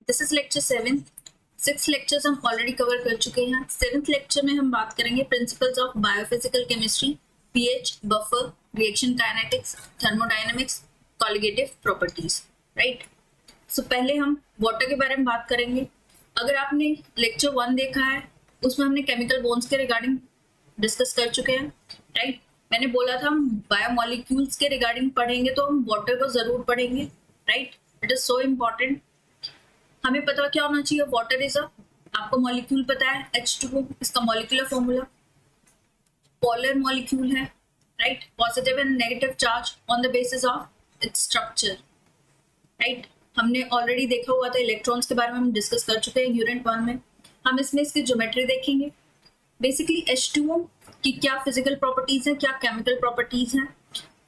This is lecture 7। 6 lectures हम already cover कर चुके हैं। 7th लेक्चर में हम बात करेंगे principles of biophysical chemistry, pH, buffer, reaction kinetics, thermodynamics, colligative properties. Right, so पहले हम वाटर के बारे में बात करेंगे। अगर आपने लेक्चर 1 देखा है उसमें हमने केमिकल बॉन्ड्स के रिगार्डिंग डिस्कस कर चुके हैं। राइट, मैंने बोला था हम बायोमोलिक्यूल्स के रिगार्डिंग पढ़ेंगे तो हम वाटर को जरूर पढ़ेंगे। Right, it is so important. हमें पता क्या होना चाहिए, वाटर इज आपको मॉलिक्यूल पता है H2O, इसका मॉलिक्यूलर फॉर्मूला पोलर मॉलिक्यूल है। Right, positive and negative charge on the basis of its structure. Right, हमने ऑलरेडी देखा हुआ था, इलेक्ट्रॉन्स के बारे में हम डिस्कस कर चुके हैं यूनिट 1 में। हम इसमें इसकी ज्योमेट्री देखेंगे। बेसिकली H2O की क्या फिजिकल प्रॉपर्टीज है, क्या केमिकल प्रॉपर्टीज है।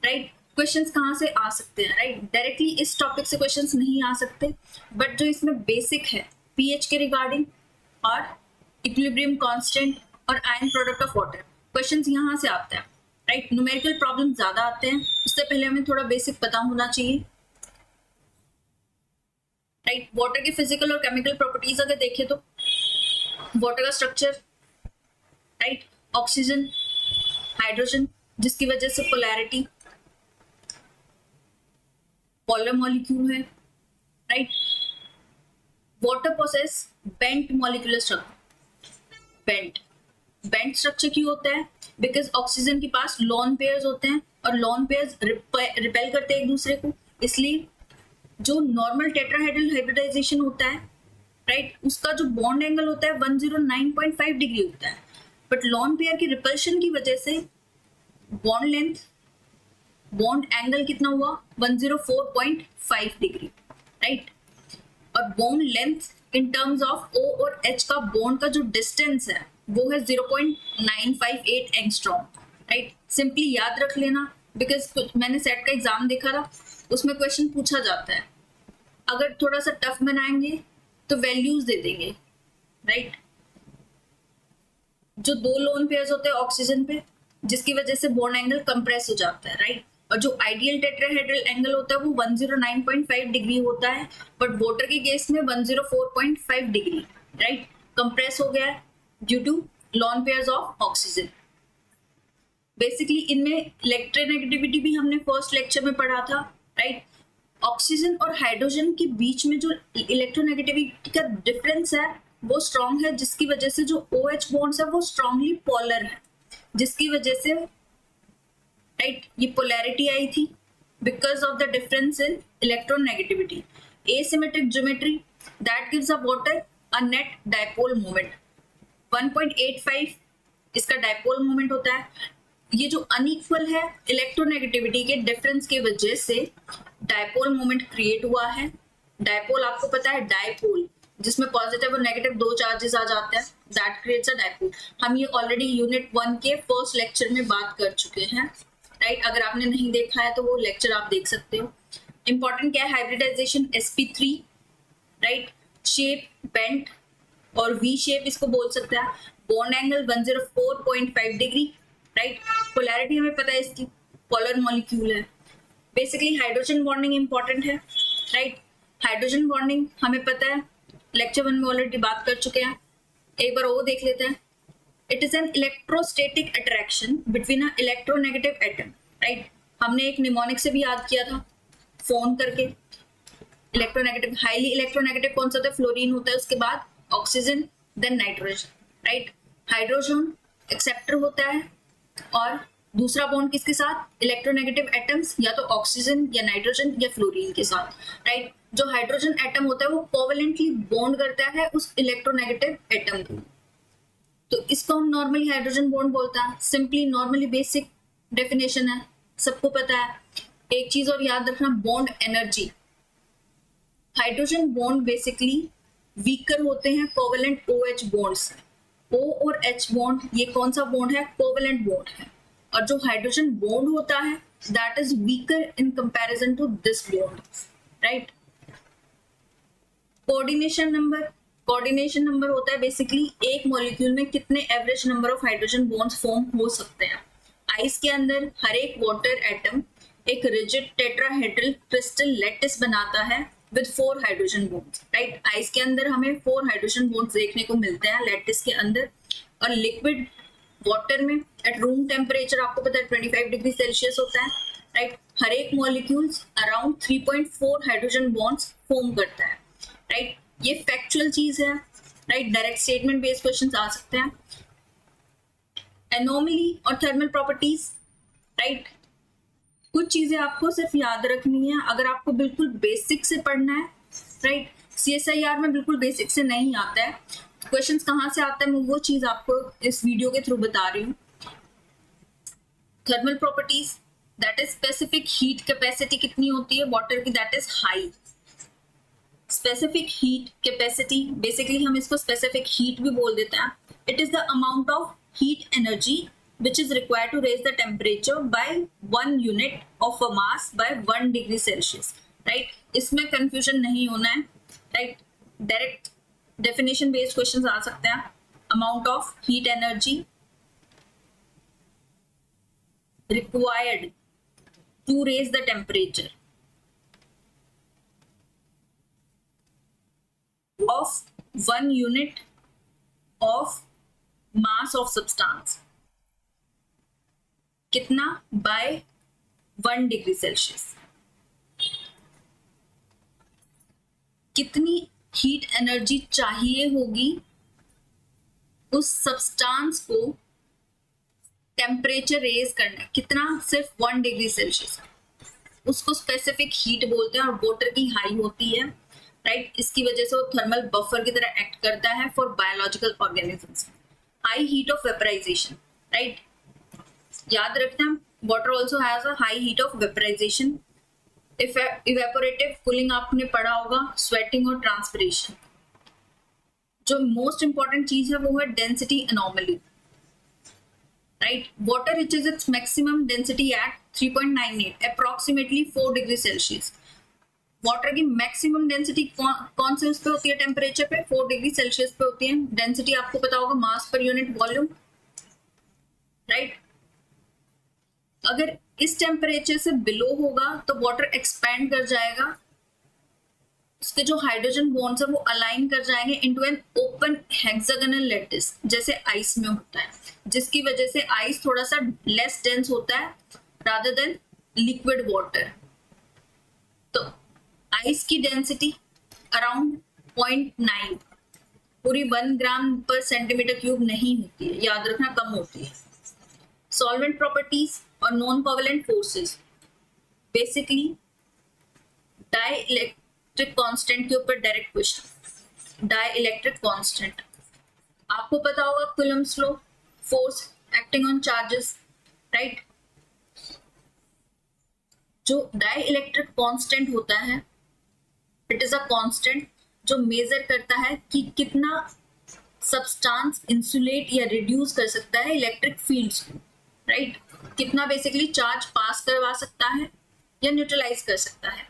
राइट, क्वेश्चंस कहाँ से आ सकते हैं। राइट, डायरेक्टली इस टॉपिक से क्वेश्चंस नहीं आ सकते, बट जो इसमें बेसिक है पीएच के रिगार्डिंग और इक्विलिब्रियम कांस्टेंट और ion product of water, questions यहाँ से आते हैं। राइट, न्यूमेरिकल प्रॉब्लम ज्यादा आते हैं, उससे पहले हमें थोड़ा बेसिक पता होना चाहिए। राइट, वाटर के फिजिकल और केमिकल प्रॉपर्टीज अगर देखें तो वाटर का स्ट्रक्चर, राइट, ऑक्सीजन, हाइड्रोजन, जिसकी वजह से पोलैरिटी, पोलर मॉलिक्यूल है। Right, water possess bent molecular structure. Bent structure क्यों होता है? बिकॉज ऑक्सीजन के पास लोन पेयर्स होते हैं और लोन पेयर्स रिपेल करते हैं एक दूसरे को, इसलिए जो नॉर्मल टेट्राहेड्रल हाइब्रिडाइजेशन होता है, राइट, उसका जो बॉन्ड एंगल होता है 109.5 डिग्री होता है, बट लोन पेयर की रिपल्शन की वजह से बॉन्ड एंगल कितना हुआ 104.5 डिग्री। राइट, और bond length in terms of O और H का बॉन्ड का जो डिस्टेंस है वो है 0.958 एंगस्ट्रॉम। राइट, सिंपली याद रख लेना, बिकॉज मैंने सेट का एग्जाम देखा था, उसमें क्वेश्चन पूछा जाता है। अगर थोड़ा सा टफ बनाएंगे तो वैल्यूज दे देंगे। राइट, जो दो लोन पेयर्स होते हैं ऑक्सीजन पे, जिसकी वजह से बॉन्ड एंगल कंप्रेस हो जाता है। राइट, और जो आइडियल टेट्राहेड्रल एंगल होता है वो 109.5 डिग्री होता है, बट वाटर के केस में 104.5 डिग्री। राइट, कंप्रेस हो गया है due to lone pairs of oxygen. Basically इनमें इलेक्ट्रोनेगेटिविटी भी हमने फर्स्ट लेक्चर में पढ़ा था। राइट, ऑक्सीजन और हाइड्रोजन के बीच में जो इलेक्ट्रोनेगेटिविटी का डिफरेंस है वो स्ट्रॉन्ग है, जिसकी वजह से जो OH बॉन्ड्स है वो स्ट्रॉन्गली पोलर है, जिसकी वजह से राइट ये पोलैरिटी आई थी because of the difference in electronegativity. Asymmetric geometry that gives a water a net dipole moment 1.85 इसका डायपोल मोमेंट होता है। ये जो अनइक्वल है इलेक्ट्रोनेगेटिविटी के डिफरेंस की वजह से डायपोल मोमेंट क्रिएट हुआ है। डायपोल आपको पता है, डायपोल जिसमें पॉजिटिव और नेगेटिव दो चार्जेस आ जाते हैं, दैट क्रिएट्स अ डायपोल। हम ये ऑलरेडी यूनिट 1 के फर्स्ट लेक्चर में बात कर चुके हैं। राइट, अगर आपने नहीं देखा है तो वो लेक्चर आप देख सकते हो। इंपॉर्टेंट क्या है, hybridisation sp3। Right, shape bent और वी शेप इसको बोल सकता है। Bond angle 104.5 degree. Right, polarity हमें पता है इसकी, पोलर मॉलिक्यूल है। बेसिकली हाइड्रोजन बॉन्डिंग इंपॉर्टेंट है। राइट, हाइड्रोजन बॉन्डिंग हमें पता है, लेक्चर 1 में ऑलरेडी बात कर चुके हैं, एक बार वो देख लेते हैं। It is an electrostatic attraction between a electronegative atom. Right, हमने एक निमोनिक से भी याद किया था फोन करके। इलेक्ट्रोनेगेटिव, हाईली इलेक्ट्रोनेगेटिव कौन सा होता है? फ्लोरीन होता है, उसके बाद oxygen, then nitrogen. Right, hydrogen acceptor होता है और दूसरा बॉन्ड किसके साथ? इलेक्ट्रोनेगेटिव एटम्स, या तो ऑक्सीजन या नाइट्रोजन या फ्लोरीन के साथ। राइट, जो हाइड्रोजन एटम होता है वो कोवेलेंटली बॉन्ड करता है उस इलेक्ट्रोनेगेटिव एटम को, तो इसको हम नॉर्मली हाइड्रोजन बॉन्ड बोलता है। सिंपली नॉर्मली बेसिक डेफिनेशन है, सबको पता है। एक चीज और याद रखना, bond energy. Hydrogen bond basically weaker होते हैं कोवेलेंट OH बॉन्ड से। O और H बॉन्ड, ये कौन सा बॉन्ड है? कोवेलेंट बॉन्ड है। और जो हाइड्रोजन बॉन्ड होता है that is weaker in comparison to this bond. Right, coordination number होता है बेसिकली एक मॉलिक्यूल में कितने average number of hydrogen bonds form हो सकते हैं। आइस के अंदर हर एक वाटर एटम एक रिजिड टेट्राहेड्रल क्रिस्टल लैटिस बनाता है with 4 hydrogen bonds, right. Ice के अंदर हमें 4 हाइड्रोजन बॉन्ड्स देखने को मिलते हैं लैटिस के अंदर, और लिक्विड वाटर में एट रूम टेम्परेचर आपको पता है 25 डिग्री सेल्सियस होता है, राइट। हर एक molecules around 3.4 hydrogen bonds form करता है, राइट। ये फैक्चुअल चीज है, right. Direct statement based questions आ सकते हैं। एनोमली और थर्मल प्रॉपर्टीज, राइट। कुछ चीजें आपको सिर्फ याद रखनी है अगर आपको बिल्कुल बेसिक से पढ़ना है, राइट। CSIR में बिल्कुल बेसिक से नहीं आता है, क्वेश्चंस कहाँ से आता है मैं वो चीज आपको इस वीडियो के थ्रू बता रही हूँ। Thermal properties, that is specific heat capacity कितनी होती है वाटर की, that is high. Specific heat capacity, basically हम इसको स्पेसिफिक हीट भी बोल देते हैं। It is the amount of heat energy which is required to raise the temperature by 1 unit of a mass by 1 degree Celsius, right। इसमें confusion नहीं होना है, right। direct definition based questions आ सकते हैं। amount of heat energy required to raise the temperature of 1 unit of mass of substance, कितना, bye 1 degree Celsius. कितनी heat energy चाहिए होगी उस सब्सटेंस को टेम्परेचर रेज करना, कितना, सिर्फ 1 डिग्री सेल्सियस, उसको स्पेसिफिक हीट बोलते हैं। और वाटर की हाई होती है, राइट। इसकी वजह से वो थर्मल बफर की तरह एक्ट करता है for biological organisms. High heat of vaporisation, right. याद रखना, water also has a high heat of vaporisation. Evaporative cooling आपने पढ़ा होगा, स्वेटिंग और ट्रांसपिरेशन। जो मोस्ट इंपॉर्टेंट चीज है वो है density anomaly, right. Water reaches its maximum density at 3.98 approximately 4 degree Celsius. Water की मैक्सिमम डेंसिटी कौन से उस पे होती है, टेम्परेचर पे 4 डिग्री सेल्सियस पे होती है। डेंसिटी आपको पता होगा मास पर यूनिट वॉल्यूम, राइट। अगर इस टेम्परेचर से बिलो होगा तो वाटर एक्सपैंड कर जाएगा, उसके जो हाइड्रोजन बॉन्ड्स है वो अलाइन कर जाएंगे into an open hexagonal lattice, जैसे आइस में होता है, जिसकी वजह से आइस थोड़ा सा लेस डेंस होता है रादर देन लिक्विड वाटर। तो आइस की डेंसिटी अराउंड 0.9, पूरी 1 ग्राम पर सेंटीमीटर क्यूब नहीं होती है, याद रखना, कम होती है। सॉल्वेंट प्रॉपर्टीज और non covalent forces, basically dielectric constant के ऊपर direct question. Dielectric constant आपको पता होगा, Coulomb's law, force acting on charges, right. जो डाई इलेक्ट्रिक कांस्टेंट होता है, इट इज अ कांस्टेंट जो मेजर करता है कि कितना सब्सटेंस इंसुलेट या रिड्यूस कर सकता है इलेक्ट्रिक फील्ड्स को, राइट। कितना बेसिकली चार्ज पास करवा सकता है या न्यूट्रलाइज कर सकता है।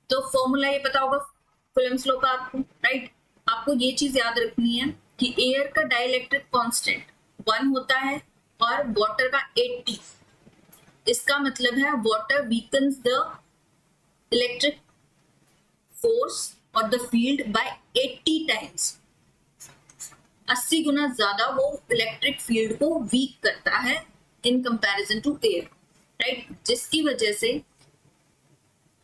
तो फॉर्मूला ये पता होगा कूलम्ब्स लॉ का आपको, राइट। आपको ये चीज याद रखनी है कि एयर का डाइलेक्ट्रिक कांस्टेंट 1 होता है और वाटर का 80। इसका मतलब है water weakens the electric force और द फील्ड बाय 80 टाइम्स। 80 गुना ज्यादा वो इलेक्ट्रिक फील्ड को वीक करता है in comparison to air, right. जिसकी वजह से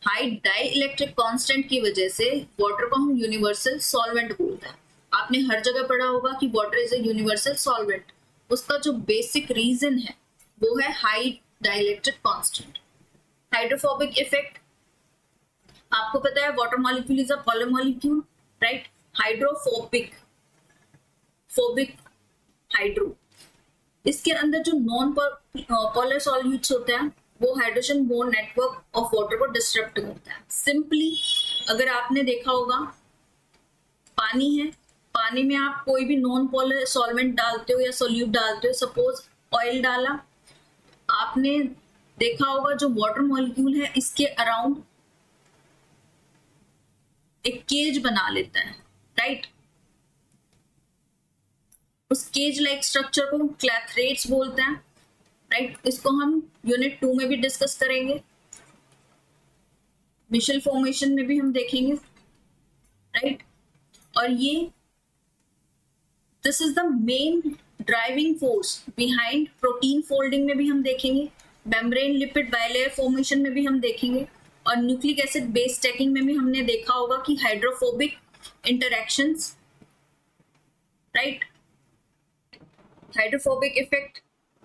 हाई डाई इलेक्ट्रिक कांस्टेंट की वजह से वाटर को हम यूनिवर्सल सॉल्वेंट बोलते हैं। आपने हर जगह पढ़ा होगा कि water is a universal solvent. उसका जो बेसिक रीजन है वो है high dielectric constant. Hydrophobic effect आपको पता है, water molecule is a polar molecule, right. Hydrophobic, phobic, hydro. इसके अंदर जो नॉन पोलर सॉल्यूट्स होते हैं वो hydrogen bond network of water को डिस्टर्ब करता है। सिंपली अगर आपने देखा होगा, पानी है, पानी में आप कोई भी नॉन पोलर सॉल्वेंट डालते हो या सोल्यूट डालते हो, सपोज ऑयल डाला, आपने देखा होगा जो वाटर मॉलिक्यूल है इसके अराउंड एक केज बना लेता है, राइट। उस केज लाइक स्ट्रक्चर को क्लैथरेट्स बोलते हैं, राइट। इसको हम यूनिट 2 में भी डिस्कस करेंगे। मिशेल फॉर्मेशन में भी हम देखेंगे, राइट। और ये this is the main driving force behind protein folding में भी हम देखेंगे, मेम्ब्रेन लिपिड बाइलेयर फॉर्मेशन में भी हम देखेंगे, और न्यूक्लिक एसिड बेस स्टैकिंग में भी हमने देखा होगा कि hydrophobic interactions, right. Hydrophobic effect,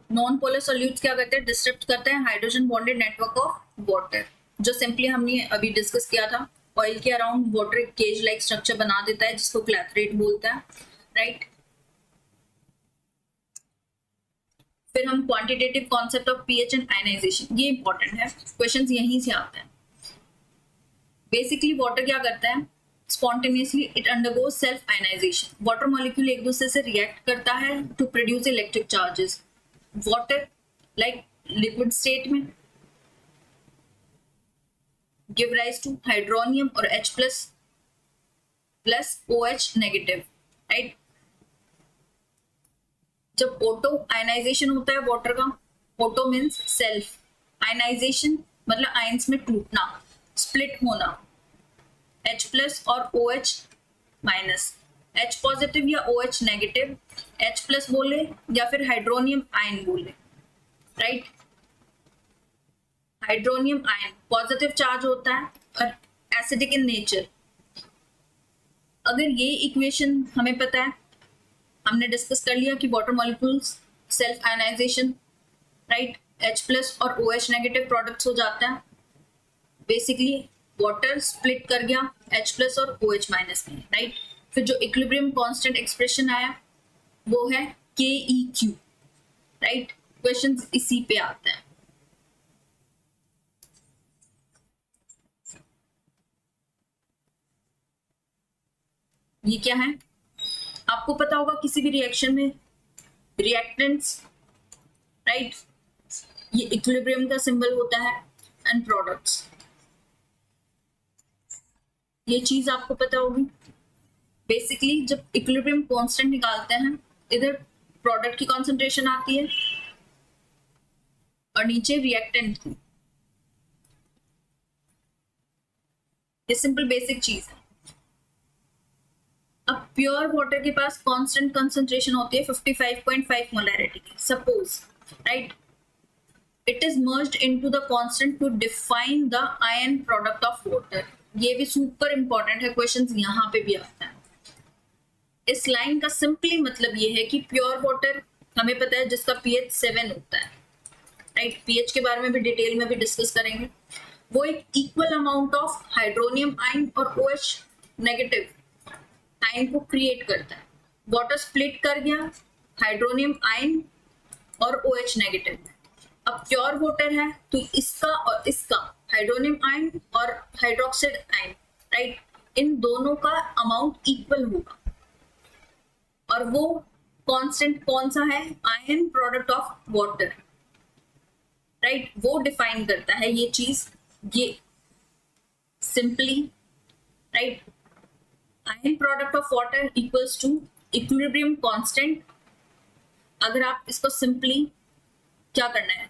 non polar solutes क्या करते हैं, डिस्टर्ब करते हैं hydrogen bonded network of water, जो सिंपली हमने अभी डिस्कस किया था, ऑयल के around water cage like structure बना देता है जिसको क्लैथरेट बोलता है, राइट। फिर हम quantitative concept of pH and ionisation, ये इंपॉर्टेंट है, क्वेश्चंस यहीं से आते हैं। बेसिकली वाटर क्या करता है, spontaneously it undergoes self ionisation, water molecule एक दूसरे से रिएक्ट करता है to produce electric charges. Water like liquid state में गिव राइज टू हाइड्रोनियम और H plus OH negative, right. जब ऑटो आयनाइजेशन होता है वाटर का, ऑटो मीन्स सेल्फ, आयनाइजेशन मतलब आयंस में टूटना, स्प्लिट होना, H प्लस और OH माइनस, H पॉजिटिव या OH नेगेटिव, H प्लस बोले या फिर हाइड्रोनियम आयन बोले, right. Hydronium ion positive charge होता है और एसिडिक इन नेचर। अगर ये इक्वेशन हमें पता है, हमने डिस्कस कर लिया कि water molecules self ionisation, right, H plus और OH नेगेटिव प्रोडक्ट्स हो जाता है। बेसिकली वाटर स्प्लिट कर गया H प्लस और OH माइनस में, राइट। फिर जो इक्विलिब्रियम कांस्टेंट एक्सप्रेशन आया वो है KEQ, राइट। क्वेश्चंस इसी पे आते हैं। ये क्या है, आपको पता होगा किसी भी रिएक्शन में रिएक्टेंट्स, राइट, ये इक्विलिब्रियम का सिंबल होता है, एंड प्रोडक्ट्स, ये चीज आपको पता होगी। बेसिकली जब इक्विलिब्रियम कांस्टेंट निकालते हैं, इधर प्रोडक्ट की कॉन्सेंट्रेशन आती है और नीचे रिएक्टेंट की, ये सिंपल बेसिक चीज है। अब प्योर वाटर के पास कांस्टेंट कंसंट्रेशन होती है 55.5 मोलैरिटी की, suppose, right, it is merged into the constant to define the ion product of water. ये भी सुपर इंपॉर्टेंट है, क्वेश्चंस यहाँ पे भी आता है। इस लाइन का सिंपली मतलब ये है कि प्योर वाटर हमें पता है जिसका pH 7 होता है, राइट, pH के बारे में भी डिटेल में भी डिस्कस करेंगे। वो एक equal amount of hydronium ion और OH नेगेटिव आयन को क्रिएट करता है। वाटर स्प्लिट कर गया हाइड्रोनियम आयन और OH नेगेटिव। अब प्योर वाटर है तो इसका और इसका हाइड्रोनियम आयन और हाइड्रोक्साइड आयन, राइट, इन दोनों का अमाउंट इक्वल होगा, और वो कांस्टेंट कौन सा है, ion product of water, right, वो डिफाइन करता है ये चीज, ये simply, right, ion product of water equals to equilibrium constant. अगर आप इसको सिंपली क्या करना है,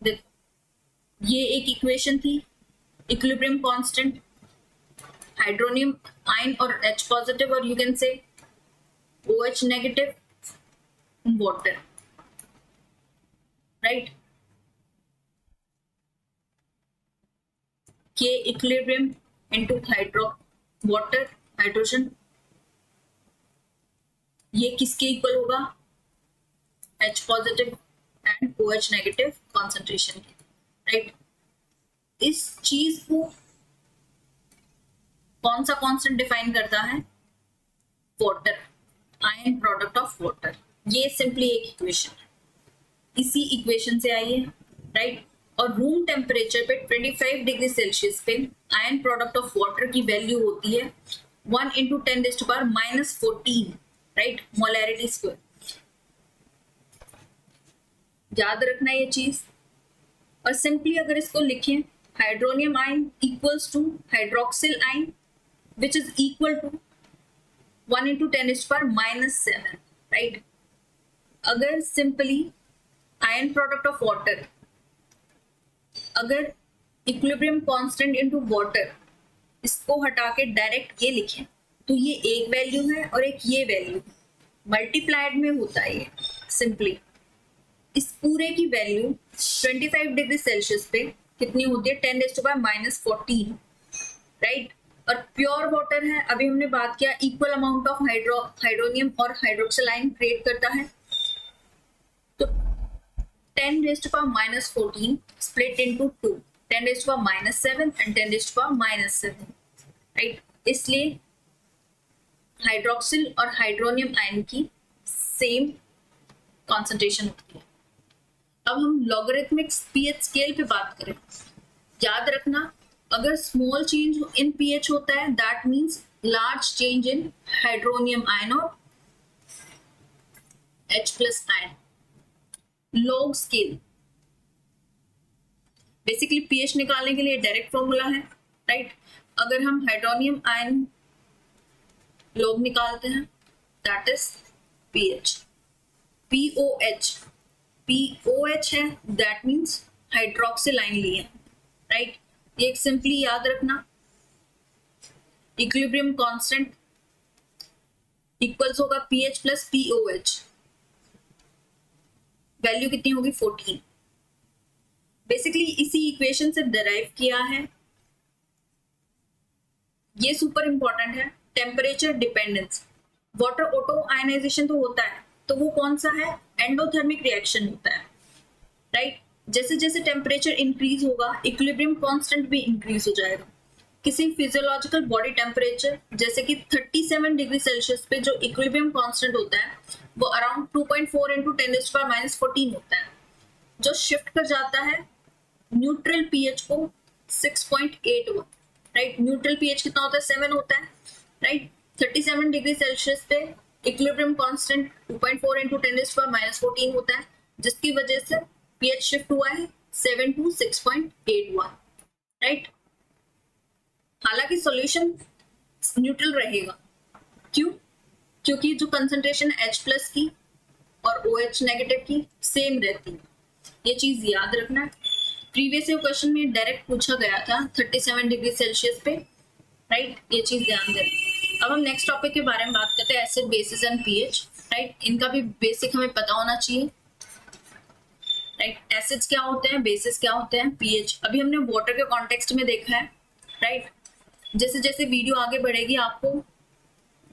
देखो ये एक इक्वेशन थी, इक्विलिब्रियम कांस्टेंट, हाइड्रोनियम आयन और H पॉजिटिव और you can say OH negative water, right, K equilibrium into water hydrogen, ये किसके इक्वल होगा, H positive and OH negative concentration, right. इस चीज को कौन सा कांस्टेंट डिफाइन करता है, water, ion product of water. ये सिंपली एक इक्वेशन है, इसी इक्वेशन से आई है, राइट। और रूम टेम्परेचर पे 25 डिग्री सेल्सियस पे आयन प्रोडक्ट ऑफ वाटर की वैल्यू होती है 1 × 10⁻⁻14, राइट, मोलैरिटी स्क्वायर। याद रखना ये चीज। और सिंपली अगर इसको लिखें, hydronium ion equals to hydroxyl ion which is equal to 1 × 10⁻⁻7, right. अगर simply ion product of water अगर इक्विलिब्रियम कांस्टेंट इनटू वाटर, इसको हटा के डायरेक्ट ये लिखें तो ये एक वैल्यू है और एक ये वैल्यू मल्टीप्लाइड में होता है। ये सिंपली इस पूरे की वैल्यू 25 डिग्री सेल्सियस पे कितनी होती है, 10⁻⁻14, राइट। और प्योर वाटर है, अभी हमने बात किया इक्वल अमाउंट ऑफ हाइड्रोनियम और हाइड्रोक्सिल आयन क्रिएट करता है, तो 10⁻⁻14 स्प्लिट इनटू 2, 10⁻⁻7 एंड 10⁻⁻7, राइट। इसलिए हाइड्रोक्सिल और हाइड्रोनियम आयन की सेम कॉन्सेंट्रेशन होती है। अब हम लॉगरिथमिक पीएच स्केल पे बात करें, याद रखना अगर स्मॉल चेंज इन पीएच होता है that means large change in hydronium ion और H+ ion. Log scale basically pH निकालने के लिए डायरेक्ट फॉर्मूला है, राइट। अगर हम हाइड्रोनियम आयन लॉग निकालते हैं दैट इज पीएच, POH है दैट मीन्स हाइड्रोक्सिल आयन लिए, राइट। ये सिंपली याद रखना इक्विलिब्रियम कांस्टेंट इक्वल्स होगा पीएच प्लस POH, वैल्यू कितनी होगी 14। बेसिकली इसी इक्वेशन से डिराइव किया है, ये सुपर इंपॉर्टेंट है। Temperature dependence, water auto ionisation तो होता है, तो वो कौन सा है, एंडोथर्मिक रिएक्शन होता है, राइट। जैसे जैसे टेम्परेचर इंक्रीज होगा इक्विलिब्रियम कांस्टेंट भी इंक्रीज हो जाएगा। किसी फिजियोलॉजिकल बॉडी टेम्परेचर जैसे कि 37 डिग्री सेल्सियस पे जो इक्विलिब्रियम कांस्टेंट होता है वो अराउंड 2.4 इंटू 10⁻⁻14 होता है, जो शिफ्ट कर जाता है न्यूट्रल पीएच को 6.81, राइट। न्यूट्रल पीएच कितना होता है 7 होता है, राइट। 37 डिग्री सेल्सियस पे इक्विलिब्रियम कांस्टेंट 2.4 इंटू 10⁻⁻14 होता है, जिसकी वजह से पीएच शिफ्ट हुआ है 7 to 6.81, राइट। हालांकि सॉल्यूशन न्यूट्रल रहेगा, क्यों, क्योंकि जो कंसंट्रेशन H+ की और OH नेगेटिव की सेम रहती है, ये चीज याद रखना है। प्रीवियस क्वेश्चन में डायरेक्ट पूछा गया था 37 डिग्री सेल्सियस पे, राइट, ये चीज ध्यान दें। अब हम नेक्स्ट टॉपिक के बारे में बात करते हैं, acid basis and pH, right. इनका भी बेसिक हमें पता होना चाहिए, राइट। एसिड्स क्या होते हैं, बेसिस क्या होते हैं, पीएच अभी हमने वाटर के कॉन्टेक्स्ट में देखा है, राइट। जैसे जैसे वीडियो आगे बढ़ेगी आपको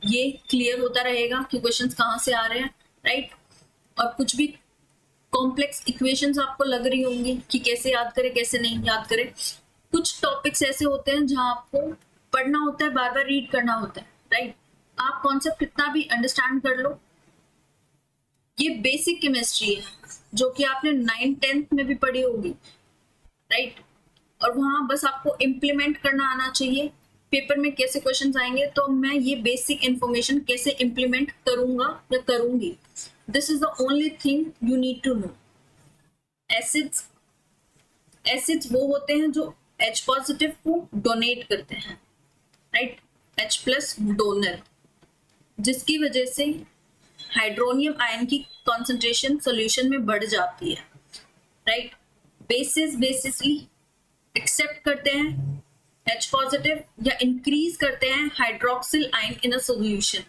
ये क्लियर होता रहेगा कि क्वेश्चंस कहाँ से आ रहे हैं, राइट। और कुछ भी कॉम्प्लेक्स इक्वेशंस आपको लग रही होंगी कि कैसे याद करें कैसे नहीं याद करें। कुछ टॉपिक्स ऐसे होते हैं जहां आपको पढ़ना होता है, बार बार रीड करना होता है, राइट। आप कॉन्सेप्ट कितना भी अंडरस्टैंड कर लो, ये बेसिक केमिस्ट्री है जो कि आपने 9th-10th में भी पढ़ी होगी, राइट। और वहां बस आपको इम्प्लीमेंट करना आना चाहिए। पेपर में कैसे क्वेश्चंस आएंगे तो मैं ये बेसिक इंफॉर्मेशन कैसे इम्प्लीमेंट करूंगा या करूंगी, this is the only thing you need to know. Acids वो होते हैं जो H+ को डोनेट करते हैं, राइट, H+ डोनर, जिसकी वजह से हाइड्रोनियम आयन की कॉन्सेंट्रेशन सॉल्यूशन में बढ़ जाती है, राइट। बेसिस बेसिसली एक्सेप्ट करते हैं H+ या इंक्रीज करते हैं hydroxyl ion in a solution.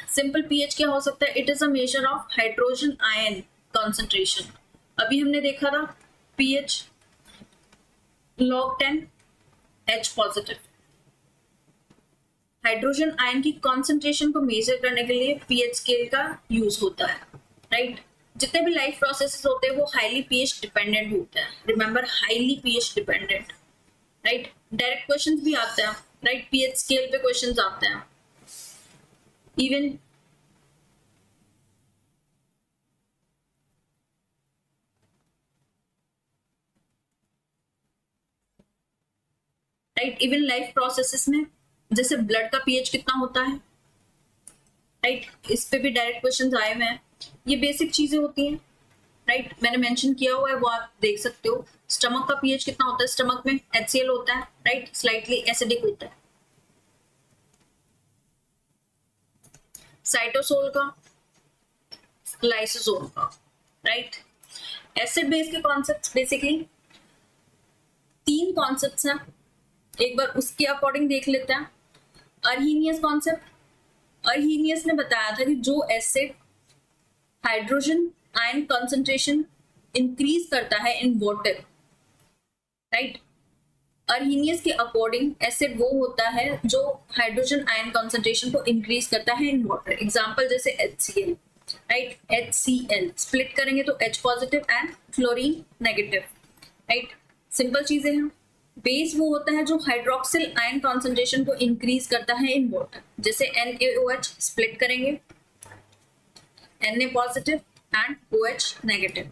Simple pH क्या हो सकता है, it is a measure of hydrogen ion concentration. अभी हमने देखा था pH log 10 H+। Hydrogen ion की कॉन्सेंट्रेशन को मेजर करने के लिए पीएच स्केल का यूज होता है, राइट। जितने भी लाइफ प्रोसेसेस होते हैं वो हाईली पीएच डिपेंडेंट होते हैं, remember highly pH dependent, right. Direct questions भी आते हैं, राइट, पीएच स्केल पे क्वेश्चंस आते हैं। Even right, even life processes में जैसे ब्लड का पीएच कितना होता है, राइट, इस पे भी डायरेक्ट क्वेश्चंस आए हुए हैं। ये बेसिक चीजें होती हैं, राइट, मैंने मेंशन किया हुआ है वो आप देख सकते हो। स्टमक का पीएच कितना होता है, स्टमक में HCl होता है, राइट, स्लाइटली एसिडिक होता है। साइटोसोल का, लाइसोसोल का, राइट। एसिड बेस के कॉन्सेप्ट्स बेसिकली 3 कॉन्सेप्ट्स हैं, एक बार उसके अकॉर्डिंग देख लेते हैं। अर्हीनियस कॉन्सेप्ट, अर्हीनियस ने बताया था कि जो acid hydrogen ion concentration increase करता है इन वाटर, राइट, अर्हीनियस के अकॉर्डिंग एसिड वो होता है जो हाइड्रोजन आयन कंसंट्रेशन को इंक्रीज करता है इन वाटर। एग्जांपल जैसे HCl, राइट, HCl स्प्लिट करेंगे तो H positive and chlorine negative, right, simple चीजें हैं। बेस वो होता है जो हाइड्रोक्सिल आयन कॉन्सेंट्रेशन को इंक्रीज करता है इन वाटर, जैसे NaOH स्प्लिट करेंगे Na positive and OH negative.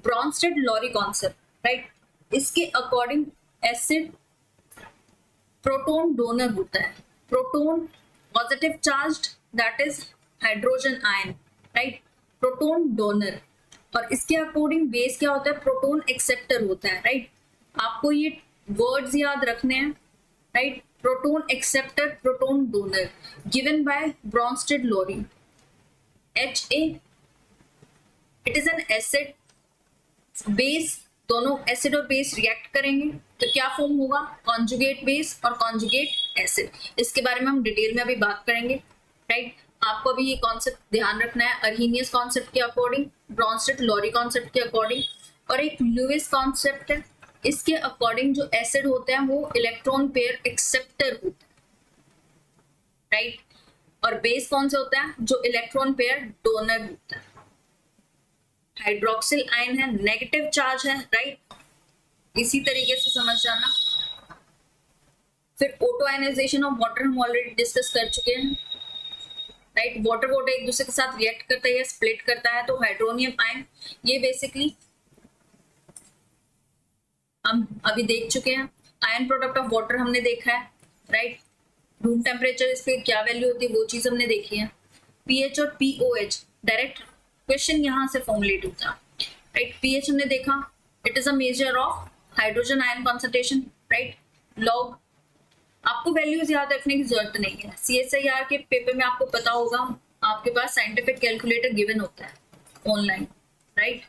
Brønsted-lorry concept, right, इसके अकॉर्डिंग एसिड प्रोटॉन डोनर होता है, proton positive charged that is hydrogen ion, right, proton donor. और इसके अकॉर्डिंग बेस क्या होता है, प्रोटॉन एक्सेप्टर होता है, राइट, आपको ये वर्ड्स याद रखने हैं, right, proton acceptor, proton donor, given by Brønsted-lorry. Ha, it is an acid, base, दोनों एसिड और बेस रिएक्ट करेंगे तो क्या फॉर्म होगा, कॉन्जुगेट बेस और कॉन्जुगेट एसिड। इसके बारे में हम डिटेल में अभी बात करेंगे, राइट। आपको अभी ये कॉन्सेप्ट ध्यान रखना है, अर्हीनियस कॉन्सेप्ट के अकॉर्डिंग, ब्रॉन्स्टेड-लॉरी कॉन्सेप्ट के अकॉर्डिंग, और एक लुईस कॉन्सेप्ट है, इसके अकॉर्डिंग जो एसिड होते हैं वो इलेक्ट्रॉन पेयर एक्सेप्टर होता है, राइट, और बेस कौन सा होता है, जो इलेक्ट्रॉन पेयर डोनर होता है। हाइड्रोक्सिल आयन है, नेगेटिव चार्ज है, राइट, इसी तरीके से समझ जाना। फिर ऑटो आयनाइजेशन ऑफ वाटर हम ऑलरेडी डिस्कस कर चुके हैं, राइट, वाटर एक दूसरे के साथ रिएक्ट करता है या स्प्लिट करता है तो हाइड्रोनियम आयन, ये बेसिकली हम अभी देख चुके हैं। आयन प्रोडक्ट ऑफ वाटर हमने देखा है, राइट, रूम टेम्परेचर इस पे क्या वैल्यू होती है वो चीज हमने देखी है। पीएच और पीओएच, डायरेक्ट क्वेश्चन यहाँ से फॉर्मुलेट होता है, राइट। पीएच हमने देखा, it is a measure of hydrogen ion concentration, right, log, आपको वैल्यूज याद रखने की जरूरत नहीं है। CSIR के पेपर में आपको पता होगा, आपके पास साइंटिफिक कैलकुलेटर गिवन होता है ऑनलाइन, राइट,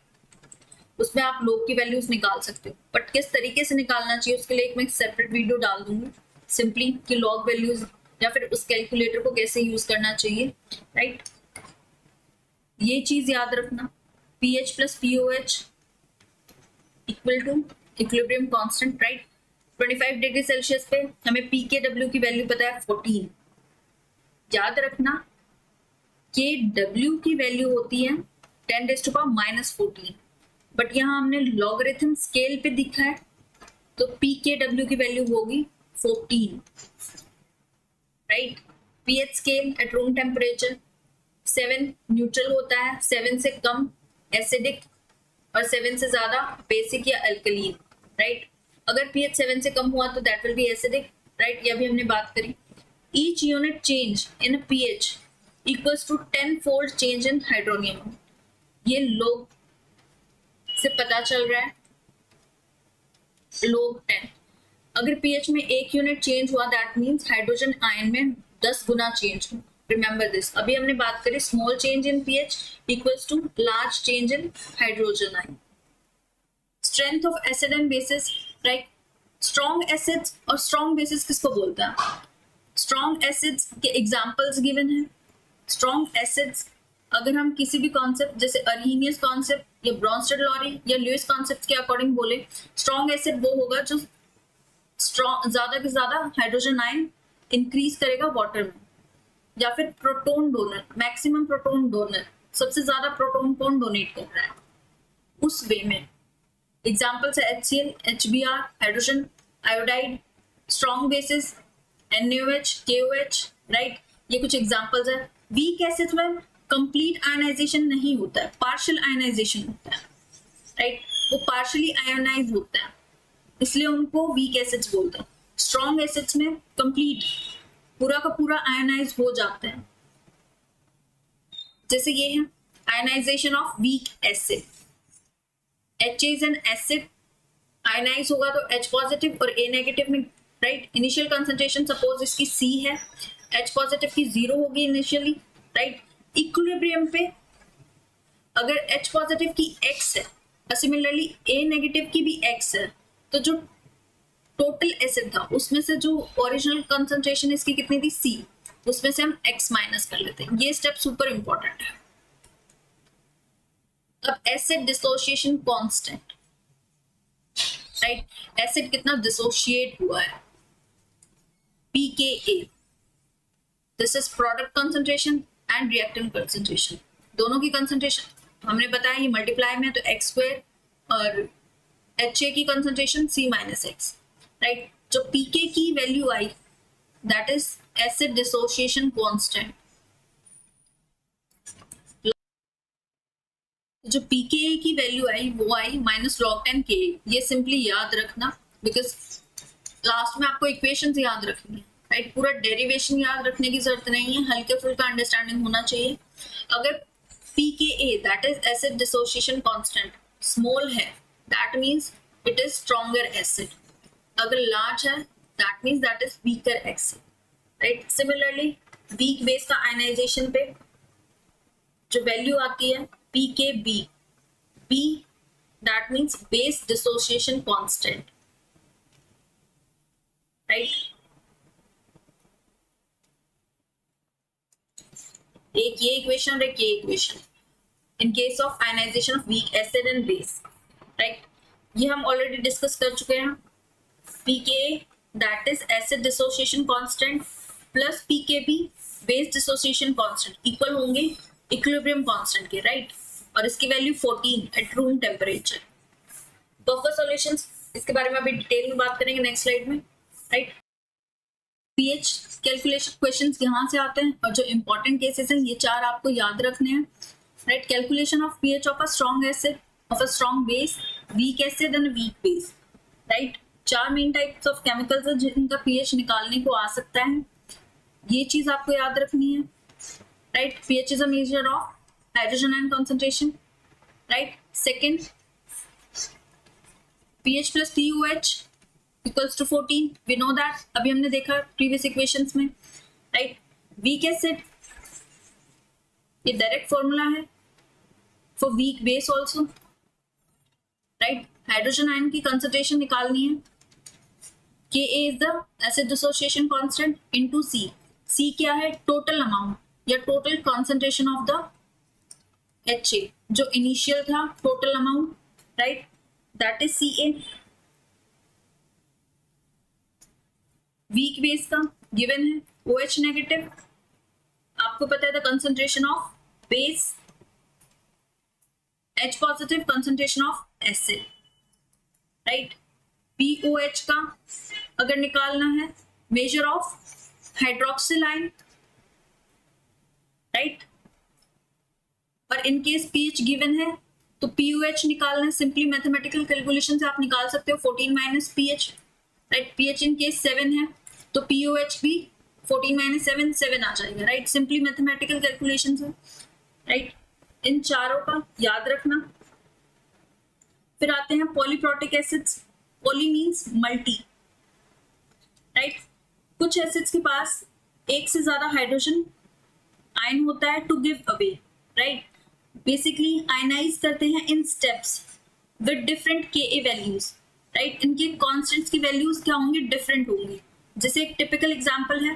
उसमें आप लॉग की वैल्यूज निकाल सकते हो, बट किस तरीके से निकालना चाहिए उसके लिए एक मैं सेपरेट वीडियो डाल दूंगी सिंपली, कि लॉग वैल्यूज या फिर उस कैलकुलेटर को कैसे यूज करना चाहिए, राइट। ये चीज याद रखना, pH plus pOH equal to equilibrium constant, right. 25 degree Celsius पे हमें pKw की वैल्यू पता है 14, याद रखना Kw की वैल्यू होती है 10⁻⁻14, बट यहाँ हमने लॉगरिथम स्केल पे दिखा है तो pKw की वैल्यू होगी 14, right. pH scale at room temperature 7 neutral होता है, 7 से कम एसिडिक और 7 से ज्यादा बेसिक या अल्कलीन, राइट। अगर pH 7 से कम हुआ तो that will be acidic, right, ये भी हमने बात करी। Each unit change in pH equals to 10-fold change in hydronium, ये लोग से पता चल रहा है, लोग 10। अगर pH में 1 यूनिट चेंज हुआ दैट मींस हाइड्रोजन आयन में 10 गुना चेंज हुआ, रिमेंबर दिस। अभी हमने बात करी small change in pH equals to large change in hydrogen ion. Strength of acid and bases, right, strong acids और स्ट्रॉन्ग बेसिस किसको बोलते हैं, स्ट्रॉन्ग एसिड्स के एग्जांपल्स गिवन है। स्ट्रॉन्ग एसिड्स अगर हम किसी भी कॉन्सेप्ट जैसे अर्हीनियस कॉन्सेप्ट या ब्रॉन्स्टेड-लॉरी या लुईस कॉन्सेप्ट के अकॉर्डिंग बोले, स्ट्रॉन्ग एसिड वो होगा जो स्ट्रॉन्ग ज्यादा से ज्यादा हाइड्रोजन आयन इंक्रीज करेगा वाटर में, या फिर proton donor, maximum proton donor, सबसे ज्यादा प्रोटॉन कौन डोनेट कर रहा है उस वे में। एग्जाम्पल्स है HCl, HBr, hydrogen iodide, strong bases NaOH, KOH, right, ये कुछ एग्जाम्पल्स है। वीक एसिड में कंप्लीट आयनाइजेशन नहीं होता है, पार्शियल आयनाइजेशन होता है, राइट, वो पार्शियली आयोनाइज होता है इसलिए उनको वीक एसिड्स बोलते हैं। स्ट्रॉन्ग एसिड्स में कंप्लीट पूरा का पूरा आयोनाइज हो जाता है, जैसे ये है ionization of weak acid. H is an acid, ionize होगा तो H पॉजिटिव और A नेगेटिव में, राइट। इनिशियल कंसंट्रेशन सपोज इसकी C है, H पॉजिटिव की 0 होगी इनिशियली, राइट। इक्विलिब्रियम पे अगर H पॉजिटिव की X है और सिमिलरली A नेगेटिव की भी X है, तो जो टोटल एसिड था उसमें से जो ओरिजिनल कंसंट्रेशन इसकी कितनी थी C, उसमें से हम X माइनस कर लेते हैं। ये स्टेप सुपर इंपॉर्टेंट है। अब acid dissociation constant, right, acid कितना डिसोशिएट हुआ है, pKa, this is product concentration and reactant concentration, दोनों की कंसंट्रेशन हमने बताया ये मल्टीप्लाई में है तो x स्क्वायर और HA की concentration C minus x, right. जो pK की value I that is acid dissociation constant, जो pKa की वैल्यू आई वो आई -log10 Ka। ये सिंपली याद रखना बिकॉज लास्ट में आपको इक्वेशंस याद रखनी है, राइट। पूरा डेरिवेशन याद रखने की जरूरत नहीं है, हल्के फुल्का अंडरस्टैंडिंग होना चाहिए। अगर pKa that is acid dissociation constant small है that means it is stronger acid, अगर लार्ज है that means that is weaker acid, right. Similarly weak base का आयनाइजेशन पे जो वैल्यू आती है pKb, B that means base dissociation constant, right। एक ये इक्वेशन और एक ये equation in case of ionization of weak acid and base, right. ये हम ऑलरेडी डिस्कस कर चुके हैं। pKa that is acid dissociation constant plus pKb base dissociation constant equal होंगे इक्विलिब्रियम कांस्टेंट के, राइट। और इसकी value 14 at room temperature. Buffer solutions इसके बारे में अभी डिटेल में बात करेंगे नेक्स्ट स्लाइड में, राइट। पीएच कैलकुलेशन क्वेश्चंस यहाँ से आते हैं और जो इंपॉर्टेंट केसेस हैं ये चार आपको याद रखने हैं, right. Calculation of pH of a strong acid, of a strong base, week acid and weak base, right. चार मेन टाइप्स ऑफ केमिकल्स हैं जिनका पीएच निकालने को आ सकता है, ये चीज आपको याद रखनी है, right. pH is a measure of hydrogen ion concentration, right। Second, pH plus TOH equals to 14, we know that, अभी हमने देखा previous equations में, right। weak acid ये डायरेक्ट फॉर्मूला है for weak base also, right। Hydrogen ion की concentration निकालनी है, Ka is the acid dissociation constant into C, C क्या है टोटल अमाउंट या total concentration of the HA, जो इनिशियल था total amount, right, that is Ca। Week base का given है OH नेगेटिव, आपको पता है the concentration of base, H positive concentration of acid, right. POH का अगर निकालना है measure of hydroxyl ion, right. और इन केस pH गिवन है तो POH निकालना है, सिंपली मैथमेटिकल कैलकुलेशन से आप निकाल सकते हो 14 minus pH, right. pH in case 7 है तो POH भी 14 माइनस 7 7 आ जाएगा, राइट। सिंपली मैथमेटिकल कैलकुलेशन से, राइट। इन चारों का याद रखना। फिर आते हैं polyprotic acids, poly means multi, right. कुछ एसिड्स के पास एक से ज्यादा हाइड्रोजन आयन होता है to give away, right. Basically ionize करते हैं in steps with different Ka values, right. इनके कॉन्स्टेंट्स की वैल्यूज क्या होंगी, डिफरेंट होंगी। जैसे एक टिपिकल एग्जांपल है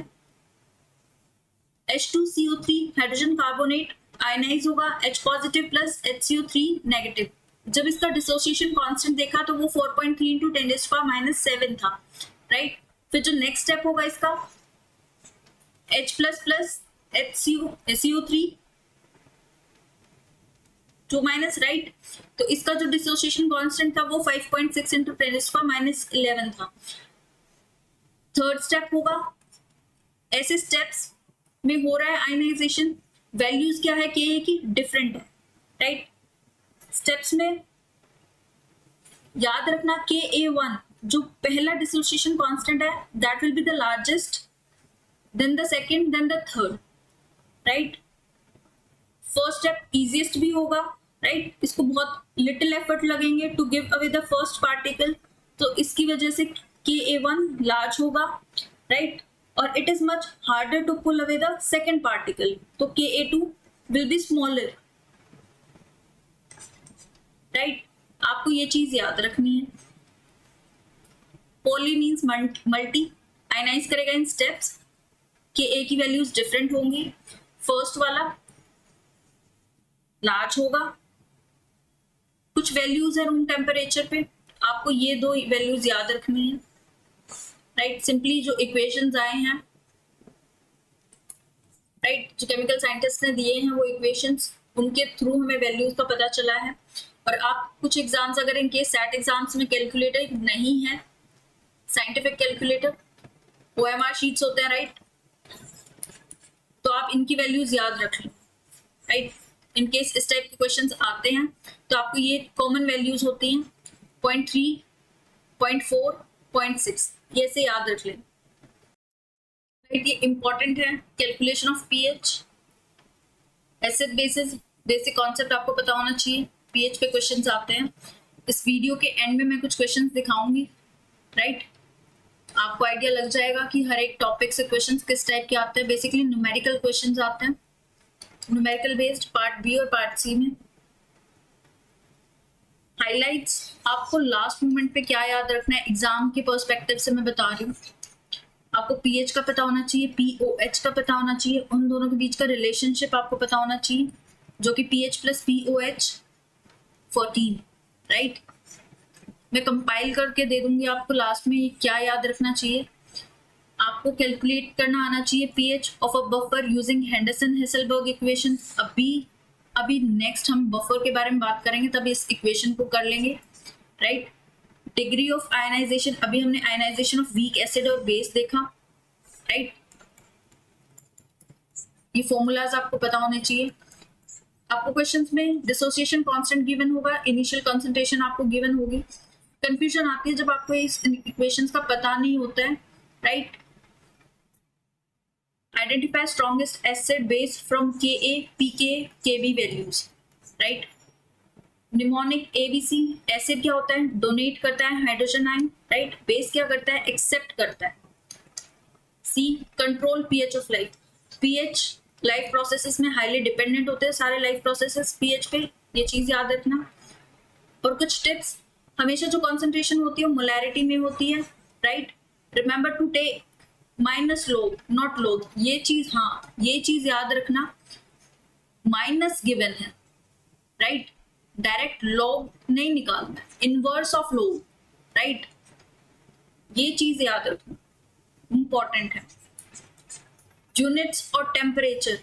H2CO3 हाइड्रोजन कार्बोनेट आयनाइज होगा H positive plus HCO3 negative. जब इसका डिसोसिएशन कांस्टेंट देखा तो वो 4.3 into 10⁻⁷ था, राइट। फिर जो नेक्स्ट स्टेप होगा इसका H plus plus HCO3 2 minus, right. तो इसका जो डिसोसिएशन कांस्टेंट था वो 5.6 into 10⁻11 था। थर्ड स्टेप होगा, ऐसे स्टेप्स में हो रहा है आयनाइजेशन, वैल्यूज क्या है Ka की डिफरेंट है, राइट। स्टेप्स में याद रखना Ka1 जो पहला डिसोसिएशन कांस्टेंट है that will be the largest, then the second, then the third, right. First step easiest भी होगा, राइट। इसको बहुत लिटिल एफर्ट लगेंगे to give away the first particle, तो इसकी वजह से Ka1 लार्ज होगा, राइट। और it is much harder to pull away the second particle, तो Ka2 will be smaller, right. आपको ये चीज याद रखनी है। पॉली मीन्स मल्टी, आयनाइज करेगा इन स्टेप्स, Ka की वैल्यूज डिफरेंट होंगी। फर्स्ट वाला लार्ज होगा, कुछ वैल्यूज है रूम टेम्परेचर पे, आपको ये दो वैल्यूज याद रखनी है, राइट। सिंपली जो इक्वेशंस आए हैं, राइट, जो केमिकल साइंटिस्ट ने दिए हैं वो इक्वेशंस, उनके थ्रू हमें वैल्यूज का पता चला है। और आप कुछ एग्जाम्स अगर इनके सेट एग्जाम्स में कैलकुलेटर नहीं है, साइंटिफिक कैलकुलेटर, OMR शीट्स होते हैं, राइट, तो आप इनकी वैल्यूज याद रख लें, राइट। इन केस इस टाइप के क्वेश्चंस आते हैं तो आपको ये कॉमन वैल्यूज होती हैं 0.3, 0.4, 0.6, ये से याद रख लें, राइट। ये इंपॉर्टेंट है, calculation of pH, acid basis, basic concept आपको पता होना चाहिए। पीएच पे क्वेश्चंस आते हैं। इस वीडियो के एंड में मैं कुछ क्वेश्चंस दिखाऊंगी, राइट, आपको आइडिया लग जाएगा कि हर एक टॉपिक से क्वेश्चंस किस टाइप के आते हैं। बेसिकली न्यूमेरिकल क्वेश्चंस आते हैं, न्यूमेरिकल बेस्ड पार्ट बी और पार्ट सी में। हाइलाइट्स, आपको लास्ट मोमेंट पे क्या याद रखना है एग्जाम के पर्सपेक्टिव से मैं बता रही हूँ। आपको पीएच का पता होना चाहिए, पीओएच का पता होना चाहिए, उन दोनों के बीच का रिलेशनशिप आपको पता होना चाहिए, जो कि पीएच प्लस पीओएच 14, राइट। मैं कंपाइल करके दे दूंगी आपको लास्ट में क्या याद रखना चाहिए। आपको कैलकुलेट करना आना चाहिए pH of a buffer using Henderson Hasselbalch equation. अभी नेक्स्ट हम बफर के बारे में बात करेंगे, तब इस इक्वेशन को कर लेंगे, राइट। डिग्री ऑफ आयनाइजेशन, अभी हमने आयनाइजेशन ऑफ वीक एसिड और बेस देखा, राइट। ये फॉर्मूलाज आपको पता होने चाहिए। आपको क्वेश्चंस में डिसोसिएशन कांस्टेंट गिवन होगा, इनिशियल कंसंट्रेशन आपको गिवन होगी। कंफ्यूजन आती है जब आपको इस इक्वेशंस का पता नहीं होता है, right. Identify strongest acid base from Ka, Pk, Kb values, right. Mnemonic ABC, acid क्या होता है, डोनेट करता है हाइड्रोजन आयन, राइट। बेस क्या करता है, एक्सेप्ट करता है। C, control pH of life, pH life processes में हाईली डिपेंडेंट होते हैं सारे लाइफ प्रोसेसेस पीएच पे, ये चीज याद रखना। और कुछ टिप्स, हमेशा जो कॉन्सेंट्रेशन होती है वो मोलैरिटी में होती है, right. Remember to take minus log not log, ये चीज, हाँ ये चीज याद रखना, माइनस गिवन है, राइट। डायरेक्ट लॉग नहीं निकालना, इनवर्स ऑफ लॉग, राइट। ये चीज याद रखना, इंपॉर्टेंट है। यूनिट्स और टेम्परेचर,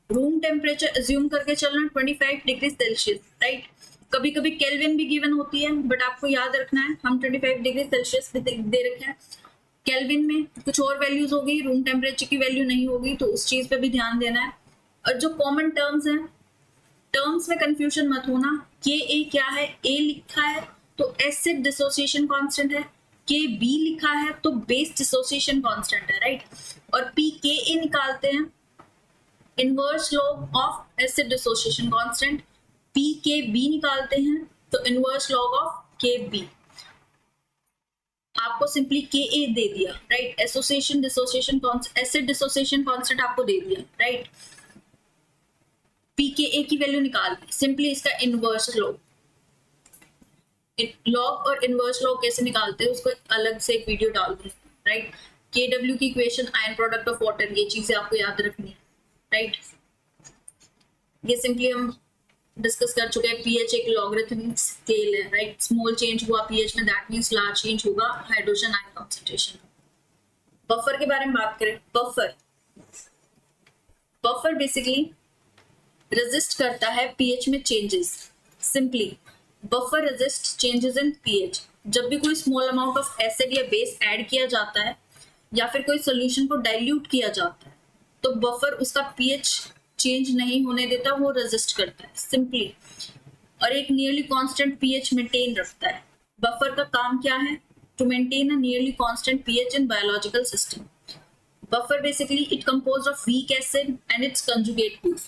रूम टेम्परेचर अज्यूम करके चलना 25 डिग्री सेल्सियस, राइट। कभी कभी केल्विन भी गिवन होती है, बट आपको याद रखना है हम 25 डिग्री सेल्सियस दे रखे हैं। केल्विन में कुछ और वैल्यूज होगी, रूम टेम्परेचर की वैल्यू नहीं होगी, तो उस चीज पे भी ध्यान देना है। और जो कॉमन टर्म्स हैं, टर्म्स में कंफ्यूजन मत होना। Ka क्या है, A लिखा है तो एसिड डिसोसिएशन कांस्टेंट है, Kb लिखा है तो बेस डिसोसिएशन कांस्टेंट है, राइट। और Pka निकालते हैं inverse log of acid dissociation constant, Pkb निकालते हैं तो इनवर्स लॉग ऑफ Kb। आपको सिंपली Ka दे दिया, right. Association dissociation constant, acid dissociation constant आपको दे दिया, राइट। Pka की वैल्यू निकाल दी, सिंपली इसका इनवर्स लॉग, लॉग और इनवर्स लॉग कैसे निकालते हैं उसको अलग से एक वीडियो डाल दूंगी, राइट। Kw की equation ion product of water, ये चीजें आपको याद रखनी है, राइट। ये सिंपली हम डिस्कस कर चुके हैं। पीएच एक लॉगरिथमिक स्केल है, राइट। स्मॉल चेंज हुआ पीएच में, दैट मींस लार्ज चेंज होगा हाइड्रोजन आयन कंसंट्रेशन। बफर के बारे में बात करें, बफर बेसिकली रेजिस्ट करता है पीएच में changes. Simply buffer resist changes in pH. जब भी कोई स्मॉल अमाउंट ऑफ एसिड या बेस ऐड किया जाता है या फिर कोई सॉल्यूशन को डाइल्यूट किया जाता है, तो बफर उसका पीएच चेंज नहीं होने देता, वो रेजिस्ट करता है सिंपली, और एक नियरली कांस्टेंट पीएच मेंटेन रखता है। बफर का काम क्या है, to maintain a nearly constant pH in biological system. Buffer basically it composed of weak acid and its conjugate group.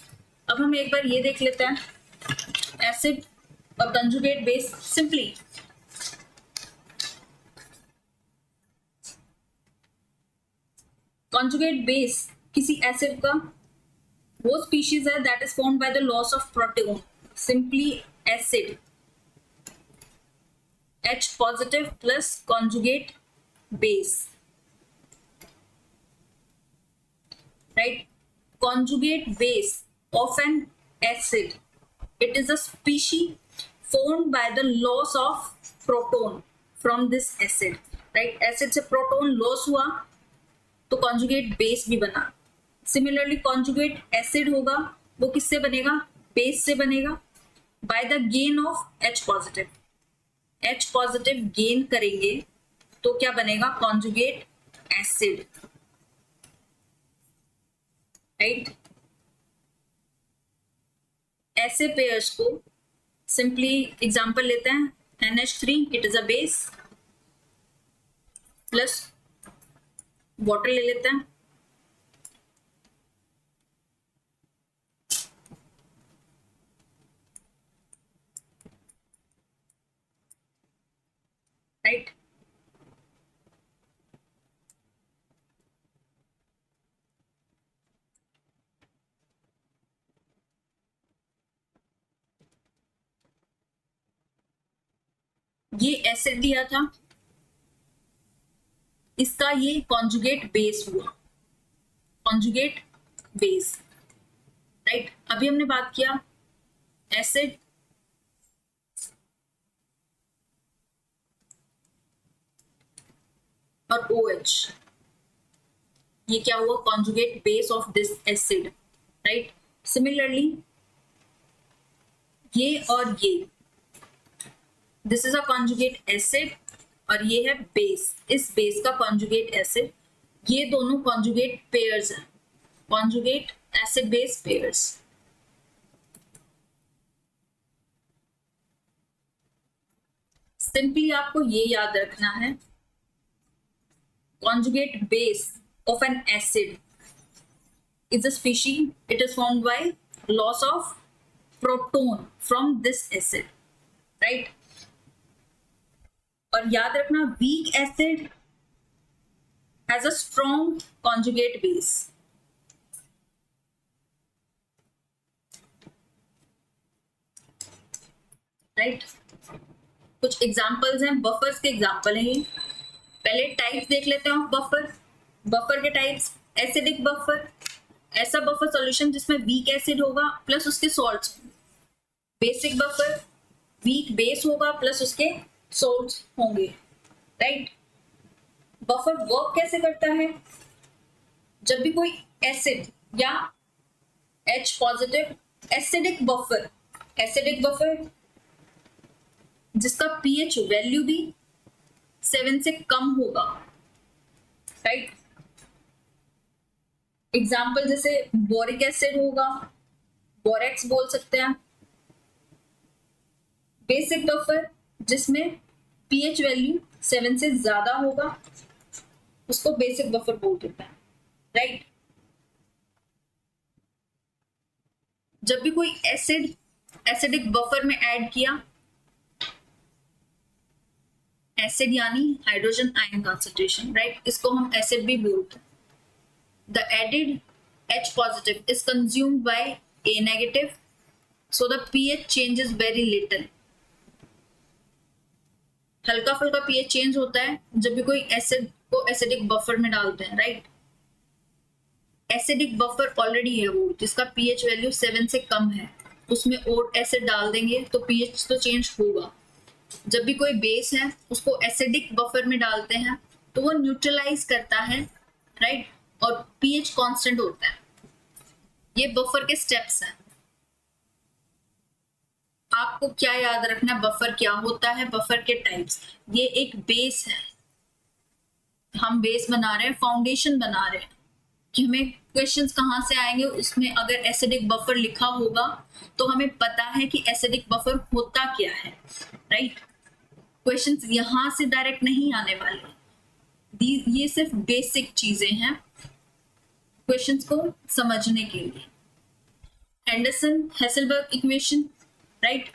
अब हम एक बार ये देख लेते हैं, एसिड और conjugate base. Simply conjugate base किसी एसिड का वो स्पीशीज है that is formed by the loss of proton. Simply acid H positive plus conjugate base, right? Conjugate base of an acid, it is a species formed by the loss of proton from this acid, right? Acid से proton loss हुआ तो conjugate base भी बना. Similarly conjugate acid होगा वो किससे बनेगा? Base से बनेगा by the gain of H positive. H positive gain करेंगे तो क्या बनेगा? Conjugate acid, right? ऐसे पेयर्स को सिंपली एग्जांपल लेते हैं. NH3 it is a base plus water ले लेते हैं. राइट, ये एसिड दिया था, इसका ये कॉन्जुगेट बेस हुआ, कॉन्जुगेट बेस, राइट. अभी हमने बात किया एसिड और OH, ये क्या हुआ? Conjugate base of this acid, right. Similarly ये और ये, this is a conjugate acid और ये है बेस, इस बेस का कॉन्जुगेट एसिड. ये दोनों कॉन्जुगेट पेयर्स हैं, conjugate acid base pairs. Simply आपको ये याद रखना है, conjugate base of an acid is a species, it is formed by loss of proton from this acid, right? और याद रखना weak acid has a strong conjugate base, right? कुछ examples हैं, बफर्स के एग्जांपल हैं ये. पहले टाइप्स देख लेते हैं बफर. बफर के टाइप्स, एसिडिक बफर, ऐसा बफर सॉल्यूशन जिसमें वीक एसिड होगा प्लस उसके salts. Basic buffer, weak base होगा प्लस उसके सॉल्ट्स होंगे, राइट. बफर वर्क कैसे करता है? जब भी कोई एसिड या H पॉजिटिव एसिडिक बफर जिसका pH वैल्यू भी 7 से कम होगा, राइट. एग्जाम्पल जैसे बोरिक एसिड होगा, बोरेक्स बोल सकते हैं. बेसिक बफर जिसमें pH वैल्यू 7 से ज्यादा होगा उसको बेसिक बफर बोल देते हैं, राइट. जब भी कोई एसिड एसिडिक बफर में ऐड किया, एसिड यानी हाइड्रोजन आयन कंसंट्रेशन, राइट, इसको हम एसिड भी बोलते हैं. The added H positive is consumed by A negative, so the pH changes very little. हल्का फुल्का pH चेंज होता है जब भी कोई एसिड को एसिडिक बफर में डालते हैं, राइट. एसिडिक बफर ऑलरेडी है वो जिसका pH वैल्यू 7 से कम है, उसमें और एसिड डाल देंगे तो pH तो चेंज होगा. जब भी कोई बेस है उसको एसिडिक बफर में डालते हैं तो वो न्यूट्रलाइज करता है, राइट, और pH कांस्टेंट होता है. ये बफर के स्टेप्स हैं. आपको क्या याद रखना, बफर क्या होता है, बफर के टाइप्स. ये एक बेस है, हम बेस बना रहे हैं, फाउंडेशन बना रहे हैं कि हमें क्वेश्चंस कहाँ से आएंगे. उसमें अगर एसिडिक बफर लिखा होगा तो हमें पता है कि एसिडिक बफर होता क्या है, राइट. क्वेश्चंस यहां से डायरेक्ट नहीं आने वाले, ये सिर्फ बेसिक चीजें हैं क्वेश्चंस को समझने के लिए. Anderson Hasselbalch equation, right.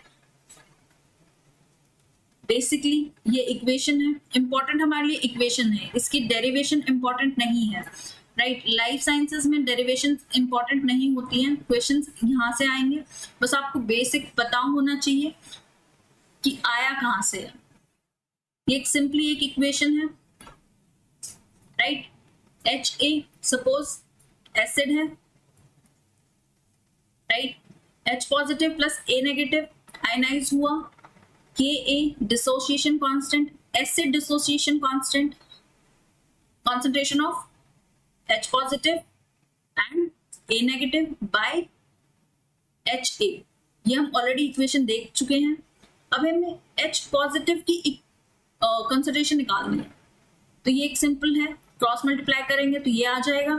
Basically ये इक्वेशन है, इंपॉर्टेंट हमारे लिए इक्वेशन है, इसकी डेरिवेशन इंपॉर्टेंट नहीं है, राइट. लाइफ साइंसेस में डेरिवेशन इंपॉर्टेंट नहीं होती हैं, क्वेश्चंस यहाँ से आएंगे. बस आपको बेसिक पता होना चाहिए कि आया कहाँ से है. ये एक सिंपली एक इक्वेशन है, राइट। HA सपोज एसिड है, right. H positive plus A negative ionize हुआ, Ka dissociation constant, acid dissociation constant, concentration of H positive and A negative by HA। ये हम ऑलरेडी इक्वेशन देख चुके हैं। अब हमें H पॉजिटिव की कंसंट्रेशन निकालनी है, तो ये एक सिंपल है, क्रॉस मल्टीप्लाई करेंगे तो ये आ जाएगा,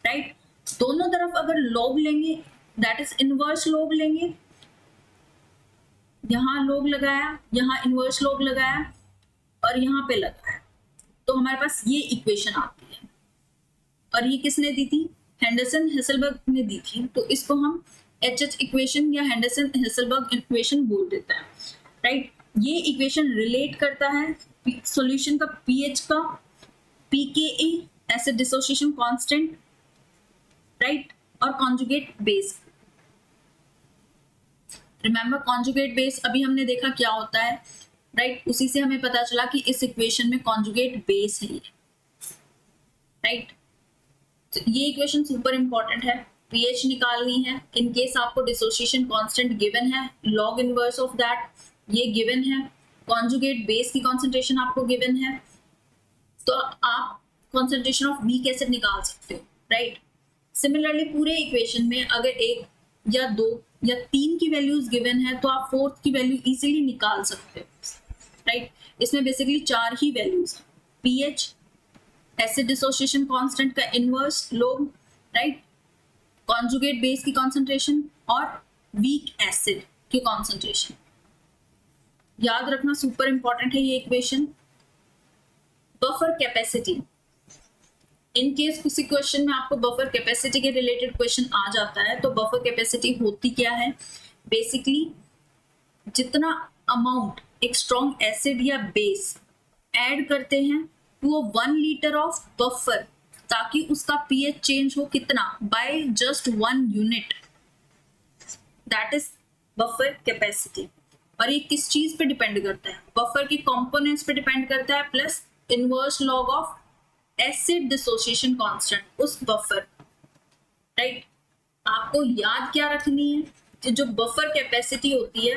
राइट। दोनों तरफ अगर लॉग लेंगे, दैट इज इनवर्स लॉग लेंगे, यहाँ लॉग लगाया, यहाँ इनवर्स लॉग लगाया और यहाँ पे लगाया, तो हमारे पास ये इक्वेशन आती है। और ये किसने दी थी? हेंडरसन हेसलबर्ग ने दी थी। तो इसको हम HH इक्वेशन या हेंडरसन हेसलबर्ग इक्वेशन बोल देते हैं, राइट। ये इक्वेशन रिलेट करता है सॉल्यूशन का pH का, pKa acid dissociation constant, right, और conjugate base. Remember conjugate base अभी हमने देखा क्या होता है, राइट। उसी से हमें पता चला कि इस इक्वेशन में कॉन्जुगेट बेस है, राइट। तो ये इक्वेशन सुपर इंपॉर्टेंट है, pH निकालनी है। इन केस आपको डिसोसिएशन कांस्टेंट गिवन है, लॉग इनवर्स ऑफ दैट ये गिवन है, कॉन्जुगेट बेस की कॉन्सेंट्रेशन आपको गिवन है, तो आप कॉन्सेंट्रेशन ऑफ वीक एसिड निकाल सकते हो, राइट। सिमिलरली पूरे इक्वेशन में अगर एक या दो या तीन की वैल्यूज गिवन है तो आप फोर्थ की वैल्यू इजीली निकाल सकते हो, राइट। इसमें बेसिकली चार ही वैल्यूज हैं, pH, एसिड डिसोसिएशन कांस्टेंट का inverse log, right, conjugate base की कॉन्सेंट्रेशन और वीक एसिड की कॉन्सेंट्रेशन। याद रखना सुपर इंपॉर्टेंट है ये equation. Buffer capacity, in case किसी क्वेश्चन में आपको बफर कैपेसिटी के रिलेटेड क्वेश्चन आ जाता है, तो बफर कैपेसिटी होती क्या है? बेसिकली जितना अमाउंट एक स्ट्रॉन्ग एसिड या बेस ऐड करते हैं वो 1 लीटर ऑफ बफर, ताकि उसका pH चेंज हो कितना, by just 1 unit, that is buffer capacity. और ये किस चीज पे डिपेंड करता है? बफर के कंपोनेंट्स पे डिपेंड करता है, plus inverse log of acid dissociation constant उस बफर, राइट। आपको याद क्या रखनी है कि जो बफर कैपेसिटी होती है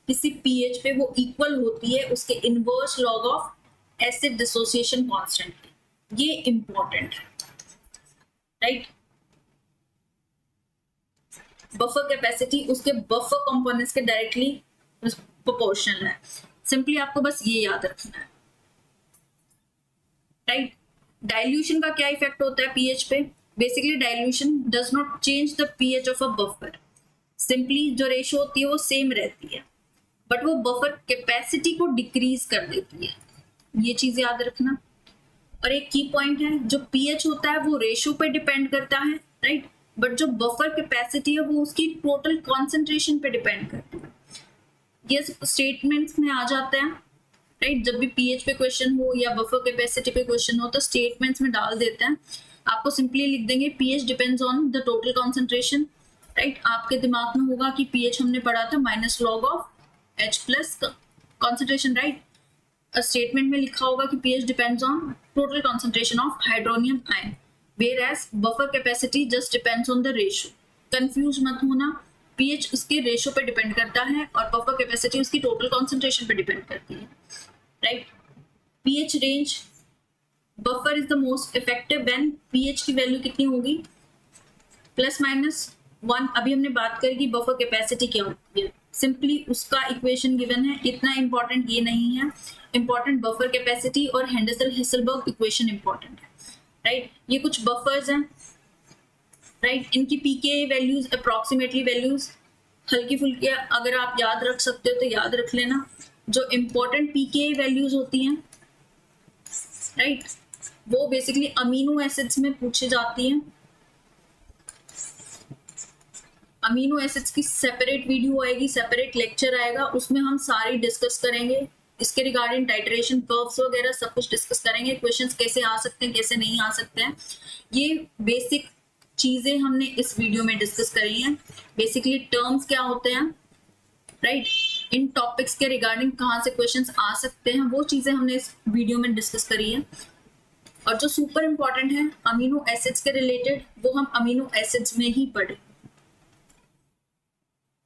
किसी pH पे वो इक्वल होती है उसके inverse log of acid dissociation constant. ये इंपॉर्टेंट है, राइट। बफर कैपेसिटी उसके बफर कंपोनेंट्स के डायरेक्टली प्रोपोर्शनल है। सिंपली आपको बस ये याद रखना है, राइट। डाइल्यूशन का क्या इफेक्ट होता है pH पे? Basically dilution does not change the pH of a buffer, simply जो रेशियो होती है वो सेम रहती है, बट वो बफर कैपेसिटी को डिक्रीज कर देती है। ये चीज याद रखना। और एक की पॉइंट है, जो pH होता है वो रेशियो पे डिपेंड करता है, राइट, बट जो बफर कैपेसिटी है वो उसकी टोटल कॉन्सेंट्रेशन पे डिपेंड करती है। ये स्टेटमेंट्स में आ जाता है, राइट। जब भी pH पे क्वेश्चन हो या बफर कैपेसिटी पे क्वेश्चन हो तो स्टेटमेंट्स में डाल देते हैं। आपको सिंपली लिख देंगे pH depends on the total concentration, right. आपके दिमाग में होगा कि pH हमने पढ़ा था minus log of H plus concentration, right. Statement में लिखा होगा कि pH depends on total concentration of hydronium ion, whereas buffer capacity just depends on the ratio. Confuse मत होना, pH उसके रेशियो पे डिपेंड करता है और बफर कैपेसिटी उसकी टोटल कॉन्सेंट्रेशन पे डिपेंड करती है, right. pH range, buffer is the most effective when pH की वैल्यू कितनी होगी? ±1। अभी हमने बात करी कि बफर कैपेसिटी क्या होती है, सिंपली उसका इक्वेशन गिवन है, इतना इंपॉर्टेंट ये नहीं है। इंपॉर्टेंट बफर कैपेसिटी और हेंडरसन हेसलबर्ग इक्वेशन इंपॉर्टेंट है, राइट। ये कुछ बफर्स हैं, राइट। इनकी pKa वैल्यूज अप्रोक्सीमेटली वैल्यूज हल्की फुल्की अगर आप याद रख सकते हो तो याद रख लेना। जो इंपॉर्टेंट pKa वैल्यूज होती हैं, राइट, वो बेसिकली अमीनो एसिड्स में पूछी जाती हैं। अमीनो एसिड्स की सेपरेट वीडियो आएगी, सेपरेट लेक्चर आएगा, उसमें हम सारी डिस्कस करेंगे इसके रिगार्डिंग, टाइट्रेशन कर्व्स वगैरह सब कुछ डिस्कस करेंगे। क्वेश्चंस कैसे आ सकते हैं, कैसे नहीं आ सकते हैं, ये बेसिक चीजें हमने इस वीडियो में डिस्कस करी हैं। बेसिकली टर्म्स क्या होते हैं, राइट, इन टॉपिक्स के रिगार्डिंग कहाँ से क्वेश्चंस आ सकते हैं, वो चीजें हमने इस वीडियो में डिस्कस करी है। और जो सुपर इंपॉर्टेंट है अमीनो एसिड्स के रिलेटेड, वो हम अमीनो एसिड्स में ही पढ़े,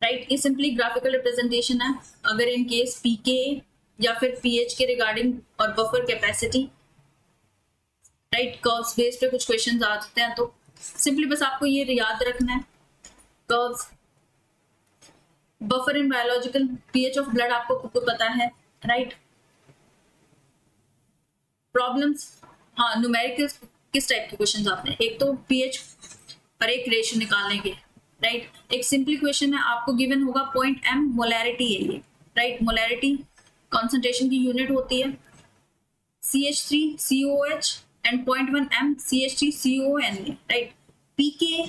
राइट। ये सिंपली ग्राफिकल रिप्रेजेंटेशन है। अगर इन केस पीके या फिर पीएच के रिगार्डिंग और buffer capacity, right, curves base पे कुछ क्वेश्चंस आ जाते हैं, तो सिंपली बस आपको ये याद रखना है, curves, buffer in biological, pH of blood आपको पता है, राइट। प्रॉब्लम्स, हाँ, न्यूमेरिकल किस टाइप के क्वेश्चंस आते हैं, एक तो पीएच और एक रेशियो निकालेंगे, राइट। एक सिंपल क्वेश्चन है, आपको गिवन होगा पॉइंट एम, मोलैरिटी है ये, राइट। मोलैरिटी कॉन्सेंट्रेशन की यूनिट होती है, CH3COH and 0.1 m CH3CONA, right. PK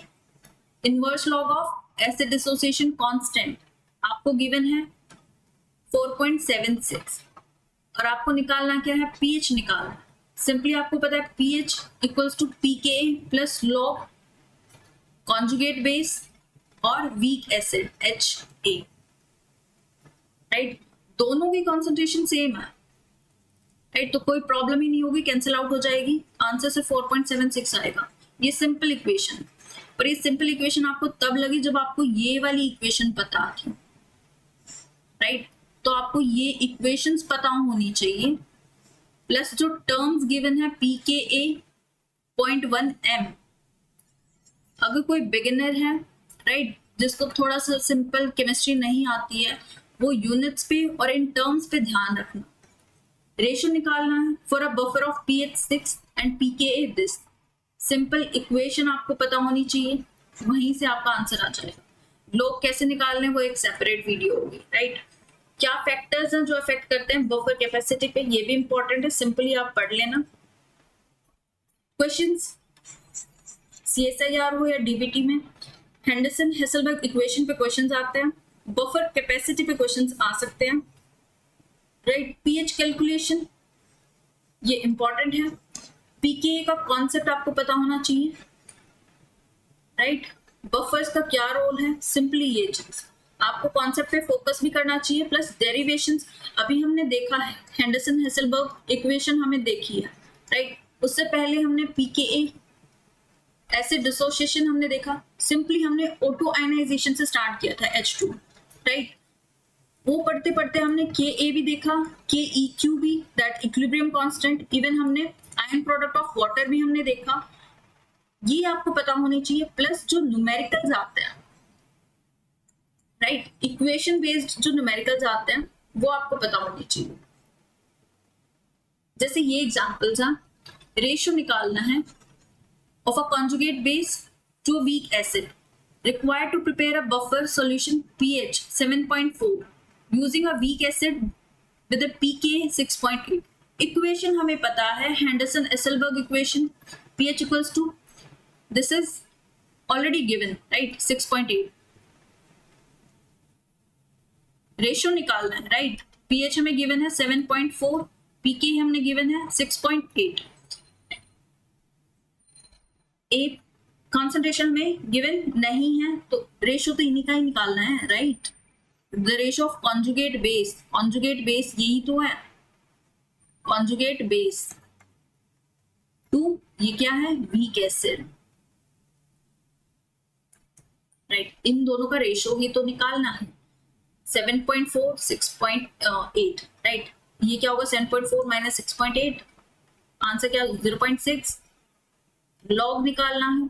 inverse log of acid dissociation constant आपको गिवन है 4.76 और आपको निकालना क्या है, पीएच निकालना। सिंपली आपको पता है pH equals to pK plus log conjugate base और वीक एसिड HA, राइट। दोनों की कॉन्सेंट्रेशन सेम है, राइट, तो कोई प्रॉब्लम ही नहीं होगी, कैंसिल आउट हो जाएगी, आंसर से 4.76 आएगा। ये सिंपल इक्वेशन, पर ये सिंपल इक्वेशन आपको तब लगी जब आपको ये वाली इक्वेशन पता थी, राइट। तो आपको ये इक्वेशंस पता होनी चाहिए, प्लस जो टर्म्स गिवन है pKa 0.1 m। अगर कोई बिगिनर है, राइट, जिसको थोड़ा सा सिंपल केमिस्ट्री नहीं आती है, वो यूनिट्स पे और इन टर्म्स पे ध्यान रखना। रेशियो निकालना है for a buffer of pH 6 and pKa this. Simple equation आपको पता होनी चाहिए, वहीं से आपका आंसर आ जाएगा। लोग कैसे निकालने, वो एक सेपरेट वीडियो होगी, राइट। क्या फैक्टर्स हैं जो अफेक्ट करते हैं बफर कैपेसिटी पे, ये भी इंपॉर्टेंट है, सिंपली आप पढ़ लेना। क्वेश्चंस CSIR हो या डीबीटी में हेंडरसन हेसलबर्ग इक्वेशन पे क्वेश्चंस आते हैं, बफर कैपेसिटी पे क्वेश्चंस आ सकते हैं, राइट। पीएच कैलकुलेशन ये इंपॉर्टेंट है, पीके का कॉन्सेप्ट आपको पता होना चाहिए, राइट। बफर्स का क्या रोल है, सिंपली ये चीज आपको कॉन्सेप्ट पे फोकस भी करना चाहिए, प्लस डेरिवेशंस अभी हमने देखा है, हेंडरसन हेसलबर्ग इक्वेशन हमें देखी है, राइट। उससे पहले हमने पीकेए एसिड डिसोसिएशन हमने देखा, सिंपली हमने ऑटो आयनाइजेशन से स्टार्ट किया था H2, राइट। वो पढ़ते पढ़ते हमने Ka भी देखा, KEQ भी, दैट इक्विलिब्रियम कांस्टेंट, इवन हमने आयन प्रोडक्ट ऑफ वाटर भी हमने देखा। ये आपको पता होनी चाहिए, प्लस जो न्यूमेरिकल्स आते हैं, राइट, इक्वेशन बेस्ड जो न्यूमेरिकल्स आते हैं वो आपको पता होनी चाहिए। जैसे ये एग्जांपल्स हैं, रेशियो निकालना है of a conjugate base to weak acid required to prepare a buffer solution pH 7.4 using a weak acid with a pK 6.8। Equation हमें पता है, Henderson Hasselbalch equation, pH equals to, this is already given, right, 6.8। Ratio निकालना है, right, pH हमें given है 7.4, pK हमने given है 6.8, एक कॉन्सेंट्रेशन में गिवन नहीं है, तो रेशियो तो इन्हीं का ही निकालना है, right. The ratio of conjugate base, conjugate base यही तो है, कॉन्जुगेट बेस टू, ये क्या है, वीक एसिड, राइट। इन दोनों का रेशियो ही तो निकालना है, 7.4 6.8, राइट। ये क्या होगा, 7.4 माइनस 6.8, आंसर क्या, 0.6। लॉग निकालना है,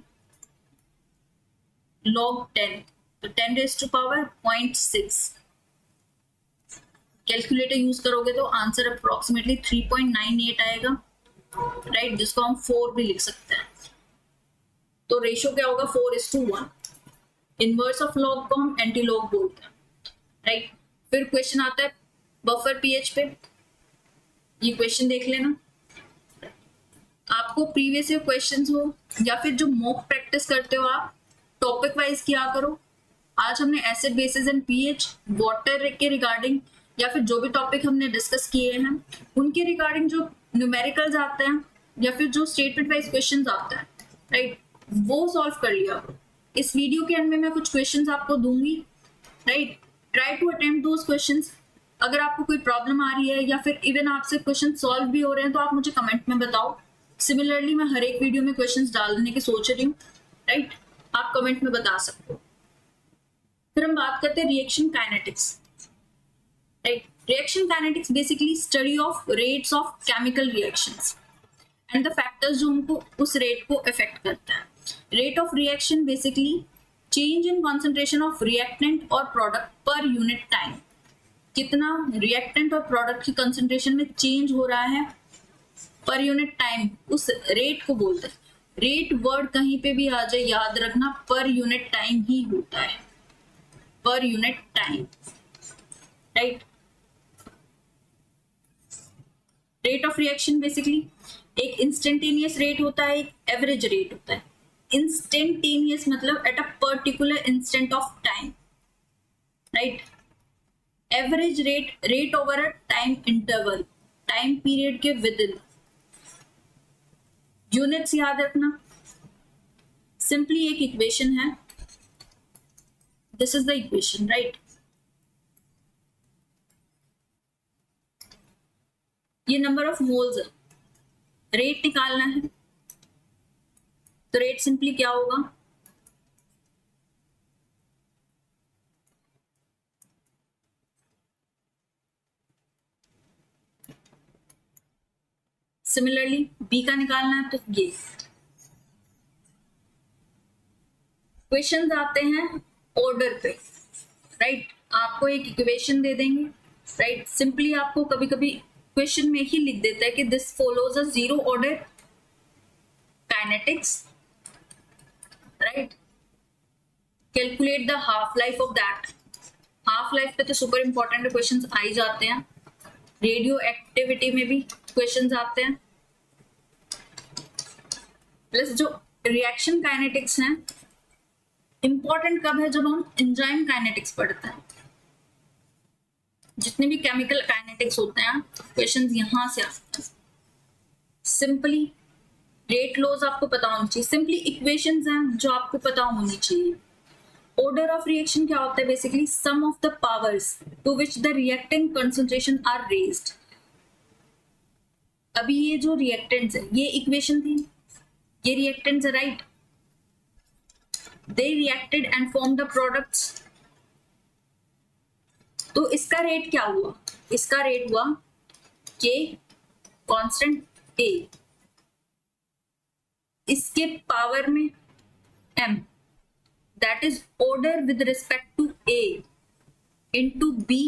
log 10, तो 10 raised to power 0.6। Calculator use करोगे तो आंसर अप्रोक्सीमेटली 3.98 आएगा, राइट, जिसको हम 4 भी लिख सकते हैं। तो रेशियो क्या होगा, 4:1। इनवर्स ऑफ लॉग को हम एंटी लॉग बोलते हैं, राइट। फिर क्वेश्चन आता है बफर पीएच पे, ये क्वेश्चन देख लेना। आपको प्रीवियस ईयर क्वेश्चंस हो या फिर जो मॉक प्रैक्टिस करते हो आप, टॉपिक वाइज किया करो। आज हमने acid basis and pH, water के रिगार्डिंग या फिर जो भी टॉपिक हमने डिस्कस किए हैं उनके रिगार्डिंग जो न्यूमेरिकल्स आते हैं या फिर जो स्टेटमेंट वाइज क्वेश्चंस आते हैं, राइट, वो सॉल्व कर लिया करो। इस वीडियो के एंड में मैं कुछ क्वेश्चंस आपको दूंगी, right. Try to attempt those questions. अगर आपको कोई प्रॉब्लम आ रही है या फिर इवन आपसे क्वेश्चन सॉल्व भी हो रहे हैं तो आप मुझे कमेंट में बताओ। सिमिलरली मैं हर एक वीडियो में क्वेश्चंस डालने की सोच रही हूँ, राइट? आप कमेंट में बता सकते हो। फिर हम बात करते हैं reaction kinetics, right? Reaction kinetics basically study of rates of chemical reactions and the factors जो उनको उस रेट को अफेक्ट करता है। Rate of reaction basically change in concentration of reactant और प्रोडक्ट पर यूनिट टाइम। कितना रिएक्टेंट और product की कंसेंट्रेशन में चेंज हो रहा है पर यूनिट टाइम, उस रेट को बोलते हैं। रेट वर्ड कहीं पे भी आ जाए याद रखना, पर यूनिट टाइम ही होता है, per unit time, right? Rate of reaction basically एक इंस्टेंटेनियस रेट होता है, एक एवरेज रेट होता है। इंस्टेंटेनियस मतलब at a particular instant of time, right? Average rate, rate over a time interval, time period के विद इन। यूनिट्स याद रखना, सिंपली एक इक्वेशन है, this is the equation, right? ये नंबर ऑफ मोल्स है, रेट निकालना है तो रेट सिंपली क्या होगा, सिमिलरली बी का निकालना है तो ये। क्वेश्चंस आते हैं ऑर्डर पे, राइट? आपको एक इक्वेशन दे देंगे, राइट? सिंपली आपको कभी कभी क्वेश्चन में ही लिख देता है कि this follows a zero order kinetics, right? Calculate the half life of that. Half life पे तो सुपर इंपॉर्टेंट क्वेश्चंस आ ही जाते हैं, रेडियो एक्टिविटी में भी क्वेश्चंस आते हैं। प्लस जो रिएक्शन काइनेटिक्स हैं इंपॉर्टेंट कब है, जब हम एंजाइम काइनेटिक्स पढ़ते हैं। जितने भी केमिकल काइनेटिक्स होते हैं क्वेश्चंस यहां से आते हैं। सिंपली रेट लॉज आपको पता होनी चाहिए, सिंपली इक्वेशंस हैं जो आपको पता होनी चाहिए। ऑर्डर ऑफ रिएक्शन क्या होता है, basically sum of the powers to which the reactant concentration are raised. अभी ये जो रिएक्टेंट्स है, ये इक्वेशन थी, ये रिएक्टेंट्स है, right? They reacted and form the products. तो इसका रेट क्या हुआ, इसका रेट हुआ के कांस्टेंट ए, इसके पावर में m, that is order with respect to a into b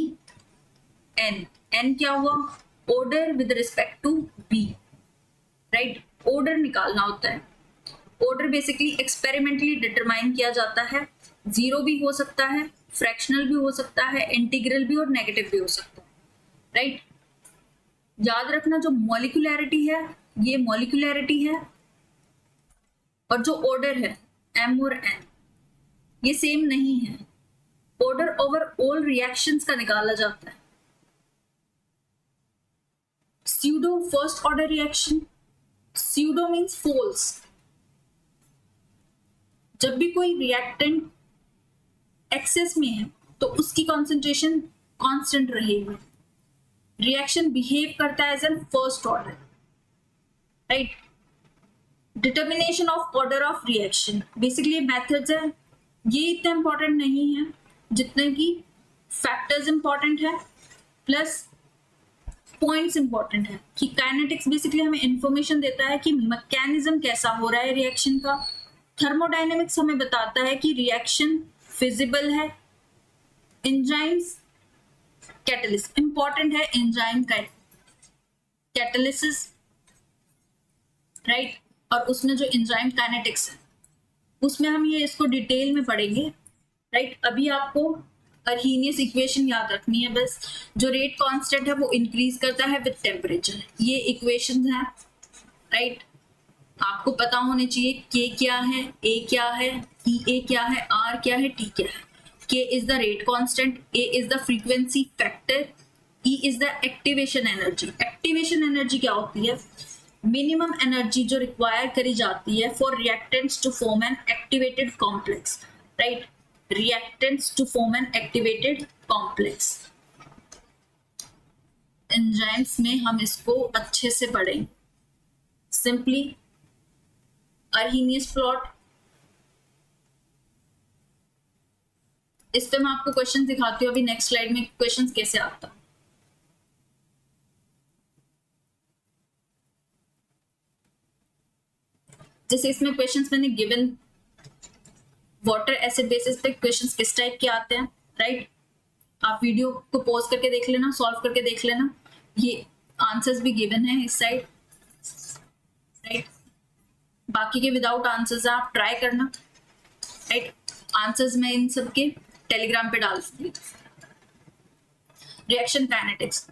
n। n क्या हुआ, order with respect to b, right? Order निकालना होता है। ऑर्डर बेसिकली एक्सपेरिमेंटली डिटरमाइन किया जाता है, जीरो भी हो सकता है, फ्रैक्शनल भी हो सकता है, इंटीग्रल भी और नेगेटिव भी हो सकता है, राइट? याद रखना जो मॉलिक्यूलैरिटी है ये मॉलिक्यूलैरिटी है, और जो ऑर्डर है m और n ये सेम नहीं है। ऑर्डर ओवर ऑल रिएक्शंस का निकाला जाता है। Pseudo first order reaction, pseudo means false. जब भी कोई रिएक्टेंट एक्सेस में है तो उसकी कॉन्सेंट्रेशन कांस्टेंट रहेगी, रिएक्शन बिहेव करता है as an first order, right? Determination of order of reaction basically methods है, ये इतना इंपॉर्टेंट नहीं है जितने की फैक्टर्स इंपॉर्टेंट है प्लस पॉइंट्स इंपॉर्टेंट है। कि काइनेटिक्स बेसिकली हमें इंफॉर्मेशन देता है कि मैकेनिज्म कैसा हो रहा है रिएक्शन का। थर्मोडायनेमिक्स हमें बताता है कि रिएक्शन फिजिबल है। एंजाइम्स कैटलिस्ट इंपॉर्टेंट है, एंजाइम कैटलिसिस, राइट? और उसमें जो एंजाइम काइनेटिक्स है उसमें हम ये इसको डिटेल में पढ़ेंगे, राइट? अभी आपको अर्हीनियस इक्वेशन याद रखनी है बस। जो रेट कांस्टेंट है वो इंक्रीज करता है विद टेम्परेचर। ये इक्वेशंस हैं, राइट? आपको पता होने चाहिए के क्या है, ए क्या है, ई ए क्या है, आर क्या है, टी क्या है। के is the rate constant, A is the frequency factor, E is the activation energy. Activation energy क्या होती है? मिनिमम एनर्जी जो रिक्वायर करी जाती है for reactants to form an activated complex, right? reactants to form an activated complex. Enzymes में हम इसको अच्छे से पढ़ेंगे. सिंपली अर्हीनियस प्लॉट, इस पे मैं आपको क्वेश्चन दिखाती हूँ अभी नेक्स्ट स्लाइड में क्वेश्चन कैसे आता. जैसे इसमें क्वेश्चंस मैंने गिवन वाटर एसिड बेसिस पे क्वेश्चंस किस टाइप के आते हैं, राइट. आप वीडियो को पॉज करके देख लेना, सॉल्व करके देख लेना, ये आंसर्स भी गिवन है इस साइड, राइट. बाकी के विदाउट आंसर्स आप ट्राई करना, राइट. आंसर्स मैं इन सब के टेलीग्राम पे डाल दूंगी. रिएक्शन काइनेटिक्स,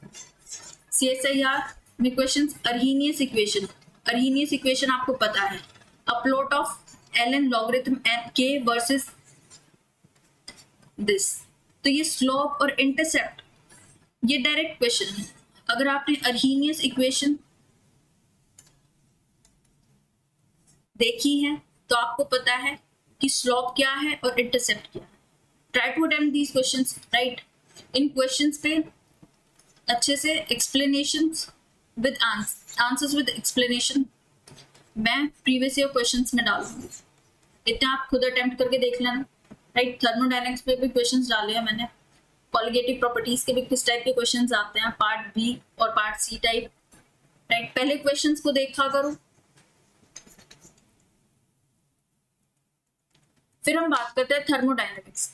CSIR में क्वेश्चंस. अर्हीनियस इक्वेशन, अर्हीनियस इक्वेशन आपको पता है, a plot of ln logarithm k versus this. तो ये स्लोप और इंटरसेप्ट, ये डायरेक्ट क्वेश्चन है. अगर आपने अर्हीनियस इक्वेशन देखी है तो आपको पता है कि स्लोप क्या है और इंटरसेप्ट क्या है. Try to attempt these questions, right. इन क्वेश्चंस पे अच्छे से explanations with answers with explanation मैं प्रीवियस ईयर क्वेश्चंस में डालूंगी. इतना आप खुद अटेम्प्ट करके देख लेना, राइट. थर्मोडायनेमिक्स पे भी क्वेश्चंस डाले हैं मैंने. कॉलिगेटिव प्रॉपर्टीज के भी किस टाइप के क्वेश्चंस आते हैं, पार्ट बी और पार्ट सी टाइप, राइट. पहले क्वेश्चंस को देखा करो, फिर हम बात करते हैं थर्मोडायनेमिक्स.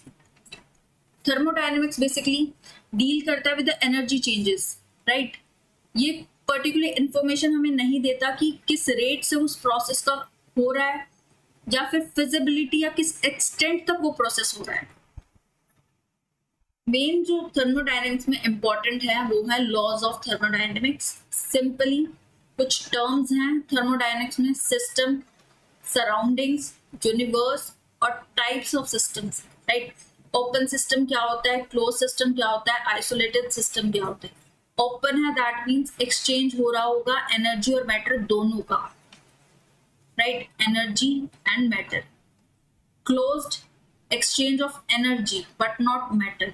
थर्मोडायनेमिक्स बेसिकली डील करता है with the energy changes, right. ये पर्टिकुलर इंफॉर्मेशन हमें नहीं देता कि किस रेट से उस प्रोसेस का हो रहा है या फिर फिजिबिलिटी या किस एक्सटेंट तक वो प्रोसेस हो रहा है. मेन जो थर्मोडायनेमिक्स में इंपॉर्टेंट है वो है लॉज ऑफ थर्मोडायनेमिक्स. सिंपली कुछ टर्म्स हैं थर्मोडायनेमिक्स में, सिस्टम, सराउंडिंग्स, यूनिवर्स और types of systems, right. Open system क्या होता है, क्लोज सिस्टम क्या होता है, आइसोलेटेड सिस्टम क्या होता है. ओपन है दैट मीन्स एक्सचेंज हो रहा होगा एनर्जी और मैटर दोनों का, right. Energy and matter. Closed, exchange of energy but not matter.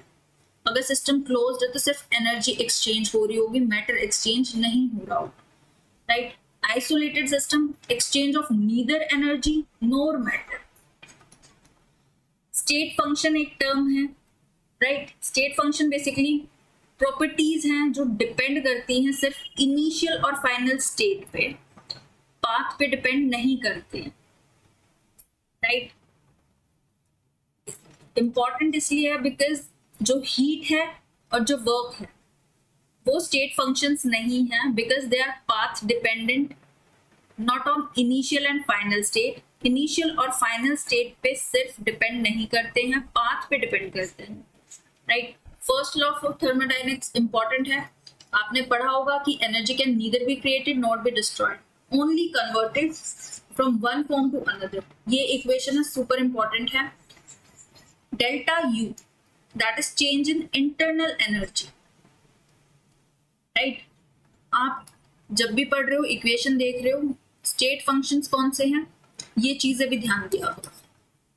अगर सिस्टम क्लोज्ड है तो सिर्फ एनर्जी एक्सचेंज हो रही होगी, मैटर एक्सचेंज नहीं हो रहा होगा, right. Isolated system, exchange of neither energy nor matter. State function एक टर्म है, right. State function basically properties हैं जो डिपेंड करती हैं सिर्फ इनिशियल और फाइनल स्टेट पे, पाथ पे डिपेंड नहीं करते हैं, राइट. इंपॉर्टेंट इसलिए है बिकॉज जो हीट है और जो वर्क है वो स्टेट फंक्शंस नहीं है, because they our path dependent, not on initial and final state. Initial और फाइनल स्टेट पे सिर्फ डिपेंड नहीं करते हैं, पाथ पे डिपेंड करते हैं, right. First law of thermodynamics important है. आपने पढ़ा होगा कि energy can neither be created not be destroyed, only converted from one form to another. ये इक्वेशन है, सुपर इंपॉर्टेंट है. Delta U that is change in internal energy, right. आप जब भी पढ़ रहे हो, इक्वेशन देख रहे हो, स्टेट फंक्शंस कौन से हैं ये चीजें भी ध्यान दिया हो,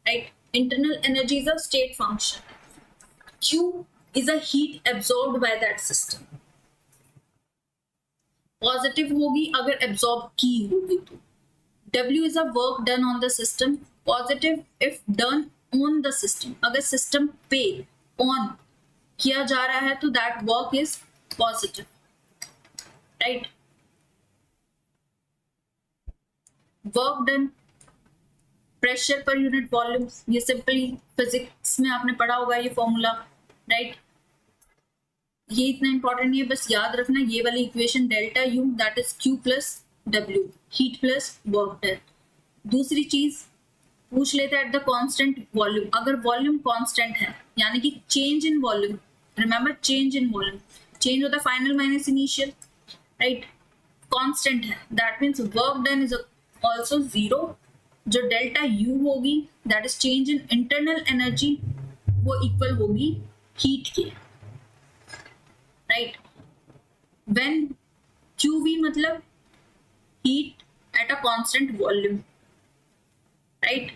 right. Internal energy is a state function. Q is a heat absorbed by that system. Positive होगी अगर एब्जॉर्ब की होगी तो. W is a work done on the system. Positive if done on the system. अगर system पे on किया जा रहा है तो that work is positive, right. Work done, pressure per unit volume, ये सिंपली फिजिक्स में आपने पढ़ा होगा ये फॉर्मूला, राइट. ये इतना इंपॉर्टेंट नहीं है, बस याद रखना ये वाली equation delta U that is Q plus W, heat plus work done. दूसरी चीज पूछ लेते हैं एट द कांस्टेंट वॉल्यूम. अगर वॉल्यूम कांस्टेंट है यानी कि change in volume, remember change in volume, change होता है final minus initial, right. Constant है that means work done is also zero. जो डेल्टा यू होगी that is change in internal energy, वो इक्वल होगी हीट के, राइट. व्हेन QV मतलब heat at a constant volume, right.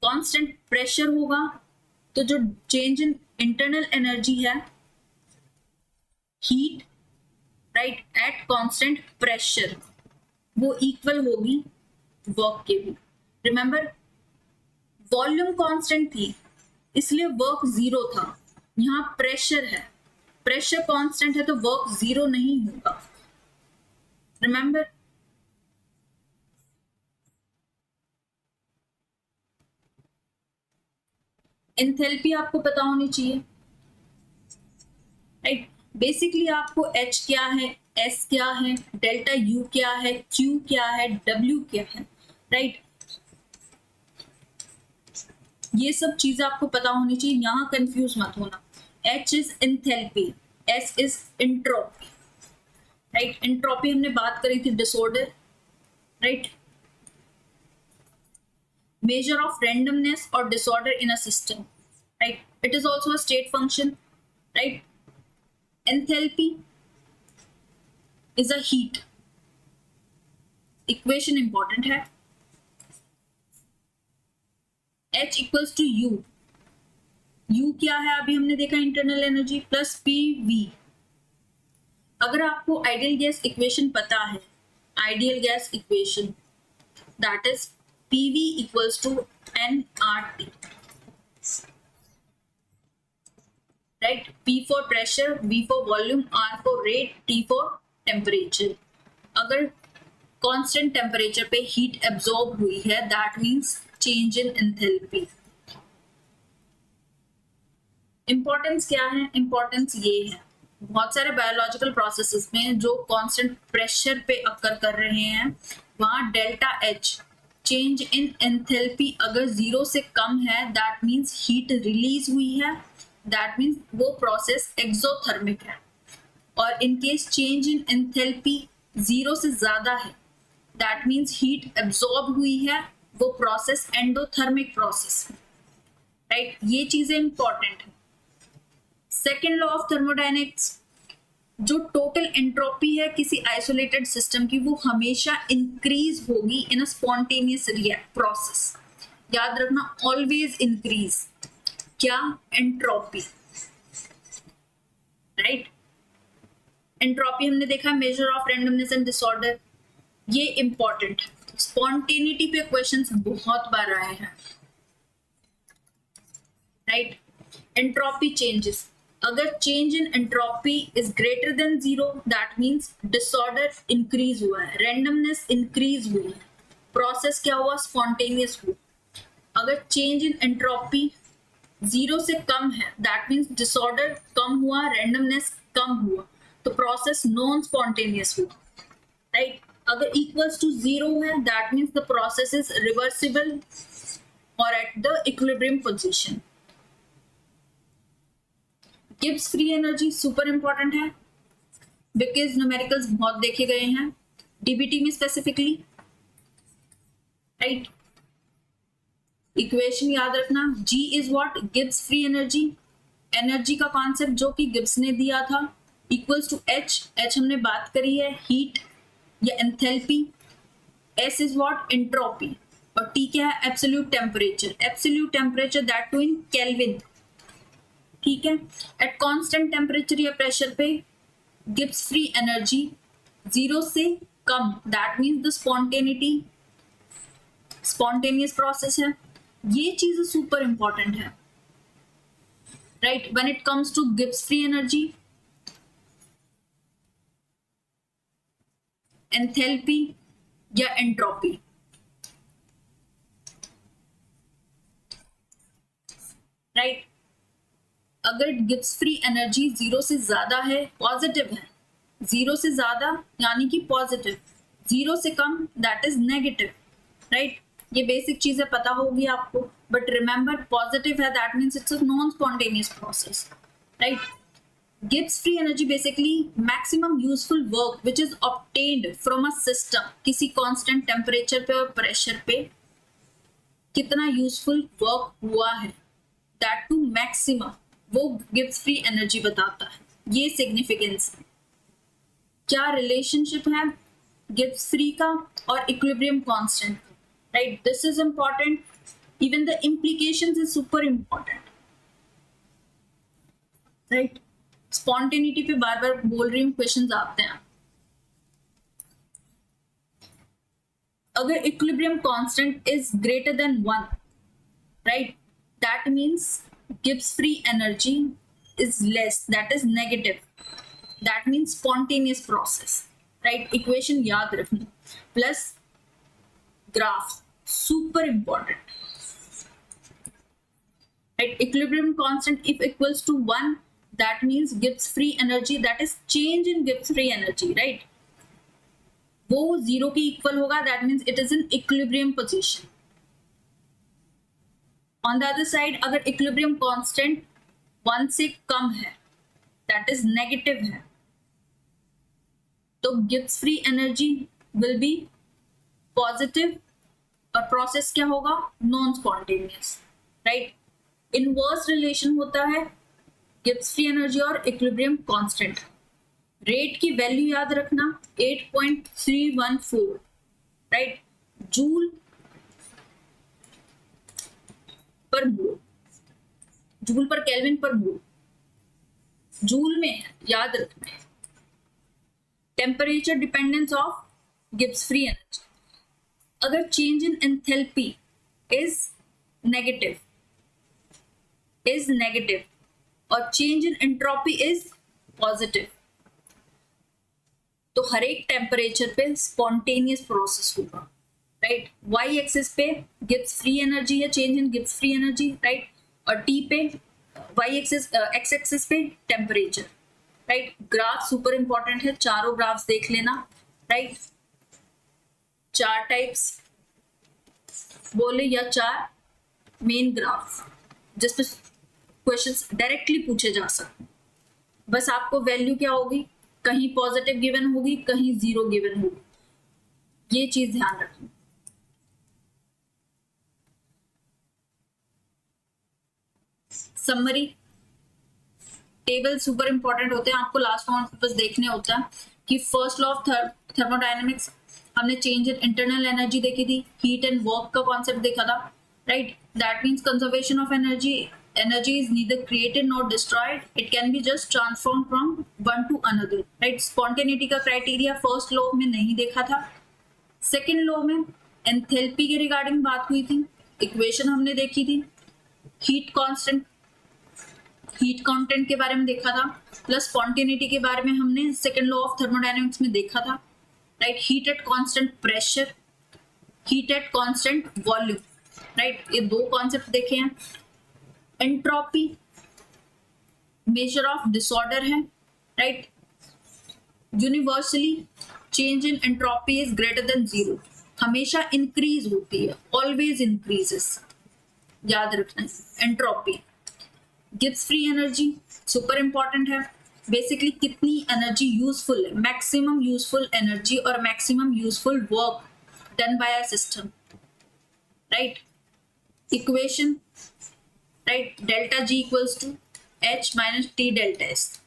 Constant pressure होगा तो जो चेंज इन इंटरनल एनर्जी है, heat, right, at constant pressure, वो इक्वल होगी वर्क के भी। रिमेंबर वॉल्यूम कांस्टेंट थी इसलिए वर्क जीरो था, यहाँ प्रेशर है, प्रेशर कांस्टेंट है तो वर्क जीरो नहीं होगा। रिमेंबर एंथैल्पी आपको पता होनी चाहिए, राइट। बेसिकली आपको H क्या है, S क्या है, डेल्टा U क्या है, Q क्या है, W क्या है, राइट। ये सब चीजें आपको पता होनी चाहिए, यहाँ कंफ्यूज मत होना। H is enthalpy, S is entropy, right. Entropy हमने बात करी थी disorder, right, measure of randomness or disorder in a system, right? It is also a state function, right? Enthalpy is a heat equation, important है। H equals to U, U क्या है अभी हमने देखा, इंटरनल एनर्जी प्लस PV। अगर आपको ideal gas equation पता है, ideal gas equation that is PV equals to nRT, right? P for pressure, V for volume, R for rate, T for temperature। अगर constant temperature पे heat absorb हुई है that means change in enthalpy। Importance क्या है? Importance ये है, बहुत सारे बायोलॉजिकल प्रोसेसेस में जो कांस्टेंट प्रेशर पे अकर कर रहे हैं वहां delta H change in enthalpy अगर जीरो से कम है दैट मींस हीट रिलीज हुई है, दैट मींस वो प्रोसेस एक्सोथर्मिक है। और in case change in enthalpy zero से ज्यादा है दैट मींस हीट एब्जॉर्ब हुई है, वो प्रोसेस एंडोथर्मिक प्रोसेस, राइट। ये चीजें इंपॉर्टेंट है। सेकेंड लॉ ऑफ थर्मोडायनेमिक्स, जो टोटल एंट्रोपी है किसी आइसोलेटेड सिस्टम की वो हमेशा इंक्रीज होगी इन अ स्पॉन्टेनियस प्रोसेस। याद रखना, ऑलवेज इंक्रीज, क्या, एंट्रोपी, राइट। एंट्रोपी हमने देखा measure of randomness and disorder, ये इंपॉर्टेंट है। स्पॉन्टेनिटी पे क्वेश्चंस बहुत बार आए हैं, राइट। एंट्रोपी चेंजेस, अगर change in entropy is greater than zero that means disorder increase हुआ है, रैंडमनेस इंक्रीज हुई है, प्रोसेस क्या हुआ, स्पॉन्टेनियस हुआ। अगर चेंज इन एंट्रोपी जीरो से कम है दैट मींस डिसऑर्डर कम हुआ, रैंडमनेस कम हुआ, तो प्रोसेस नॉन स्पॉन्टेनियस हुआ, राइट। अगर इक्वल्स टू जीरो है that means the process is reversible और at the equilibrium position. Gibbs free energy super important है बिकॉज न्यूमेरिकल्स बहुत देखे गए हैं डीबीटी में स्पेसिफिकली, राइट। इक्वेशन याद रखना, G is what, Gibbs free energy, energy का कॉन्सेप्ट जो कि गिब्स ने दिया था, इक्वल्स टू H, H हमने बात करी है हीट या enthalpy, S is what, entropy, और T क्या है, absolute temperature, absolute temperature that too in Kelvin, ठीक है। एट कांस्टेंट टेम्परेचर या प्रेशर पे गिब्स फ्री एनर्जी जीरो से कम that means the spontaneity, spontaneous process है। ये चीज सुपर इंपॉर्टेंट है, right. When it comes to Gibbs free energy, enthalpy या एंट्रोपी, राइट। अगर गिब्स फ्री एनर्जी जीरो से ज्यादा है, पॉजिटिव है, जीरो से ज्यादा यानी कि पॉजिटिव, जीरो से कम दैट इज नेगेटिव, राइट। ये बेसिक चीजें पता होगी आपको, बट रिमेंबर पॉजिटिव है that means it's a non spontaneous process, right. Gibbs free energy basically maximum useful work which is obtained from a system, किसी constant temperature पे और pressure पे कितना यूजफुल वर्क हुआ है, दैट टू मैक्सिमम, वो Gibbs free energy बताता है। ये सिग्निफिकेंस है। क्या रिलेशनशिप है गिब्स फ्री का और equilibrium constant, right. This is important even the implications is super important, right. Spontaneity पे बार बार बोल रही हूँ, क्वेश्चंस आते हैं। अगर equilibrium constant is greater than 1, right, that means Gibbs free energy is less, that is negative, that means spontaneous process, right? Equation याद रखनी, plus graph, super important, right? Equilibrium constant if equals to 1, that means Gibbs free energy, that is change in Gibbs free energy, right? वो 0 के equal होगा, that means it is in equilibrium position. On the other side, अगर equilibrium constant 1 से कम है, that is negative है, तो Gibbs free energy will be positive और process क्या होगा, non spontaneous, right. Inverse relation होता है गिब्स फ्री एनर्जी और इक्विलिब्रियम कांस्टेंट। रेट की वैल्यू याद रखना 8.314, राइट, जूल पर मोल, जूल पर केल्विन पर मोल, जूल में याद रखना है। Temperature dependence of Gibbs free energy, अगर change in enthalpy is negative और change in entropy is positive, तो हर एक टेम्परेचर पे स्पॉन्टेनियस प्रोसेस होगा, राइट। वाई एक्सिस पे गिब्स फ्री एनर्जी या change in Gibbs free energy, right, और टी पे वाई एक्सिस, एक्स एक्सिस पे temperature, right. Graph super important है, चारों ग्राफ्स देख लेना, राइट। 4 टाइप्स बोले या 4 मेन ग्राफ जिसपे क्वेश्चंस डायरेक्टली पूछे जा सकते, बस आपको वैल्यू क्या होगी, कहीं पॉजिटिव गिवन होगी, कहीं 0 गिवन होगी, ये चीज ध्यान रखना। समरी टेबल सुपर इंपॉर्टेंट होते हैं, आपको लास्ट में बस देखने होता है कि फर्स्ट लॉ ऑफ थर्मोडायनेमिक्स हमने चेंज इन इंटरनल एनर्जी देखी थी, हीट एंड वर्क का कॉन्सेप्ट देखा था, right. That means conservation of energy, energy is neither created not destroyed, it can be just transform from one two another, right. Spontaneity का criteria first law में नहीं देखा था। सेकेंड लॉ में enthalpy के रिगार्डिंग बात हुई थी, इक्वेशन हमने देखी थी, हीट कांस्टेंट, हीट कांटेंट के बारे में देखा था, प्लस स्पॉन्टेनिटी के बारे में हमने सेकेंड लॉ ऑफ थर्मोडायनेमिक्स में देखा था, right. Heat at constant pressure, heat at constant volume, right, ये 2 कॉन्सेप्ट देखे हैं। एंट्रोपी मेजर ऑफ डिसऑर्डर है, right. Universally change in entropy is greater than 0, हमेशा इंक्रीज होती है, ऑलवेज इंक्रीजेस, याद रखना है। Entropy Gibbs free energy super important है, बेसिकली कितनी एनर्जी यूजफुल है, मैक्सिमम यूजफुल एनर्जी और maximum useful work done by a system, right. Equation, right, delta G equals to H minus T delta S,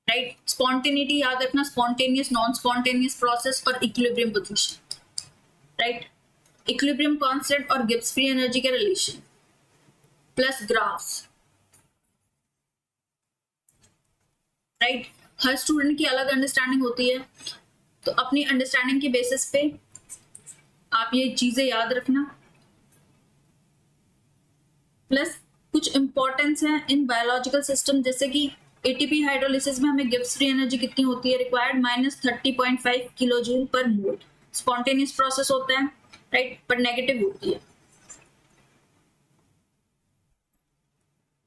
right. Spontaneity याद रखना, spontaneous, non spontaneous process और equilibrium position, right. Equilibrium constant और Gibbs free energy के relation plus graphs, right. हर student की अलग understanding होती है, तो अपनी अंडरस्टैंडिंग के बेसिस पे आप ये चीजें याद रखना। प्लस कुछ इंपॉर्टेंस है इन बायोलॉजिकल सिस्टम, जैसे कि एटीपी हाइड्रोलिसिस में हमें गिब्स फ्री एनर्जी कितनी होती है रिक्वायर्ड, -30.5 किलो जूल पर मोल। स्पॉन्टेनियस प्रोसेस होता है, राइट, पर नेगेटिव होती है,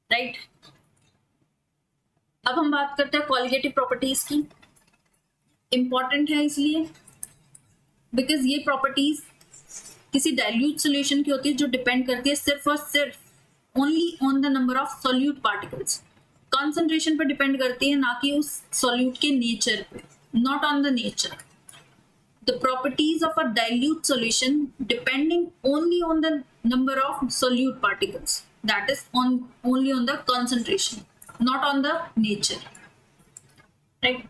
राइट। अब हम बात करते हैं कॉलिगेटिव प्रॉपर्टीज की। इंपॉर्टेंट है इसलिए बिकॉज ये प्रॉपर्टीज किसी डाइल्यूट सॉल्यूशन की होती है जो डिपेंड करती है सिर्फ और सिर्फ only on the number of solute particles, concentration पर डिपेंड करती है, ना कि उस सॉल्यूट के नेचर पे, not on the nature. The properties of a dilute solution depending only on the number of solute particles, that is only on the concentration, not on the nature, right।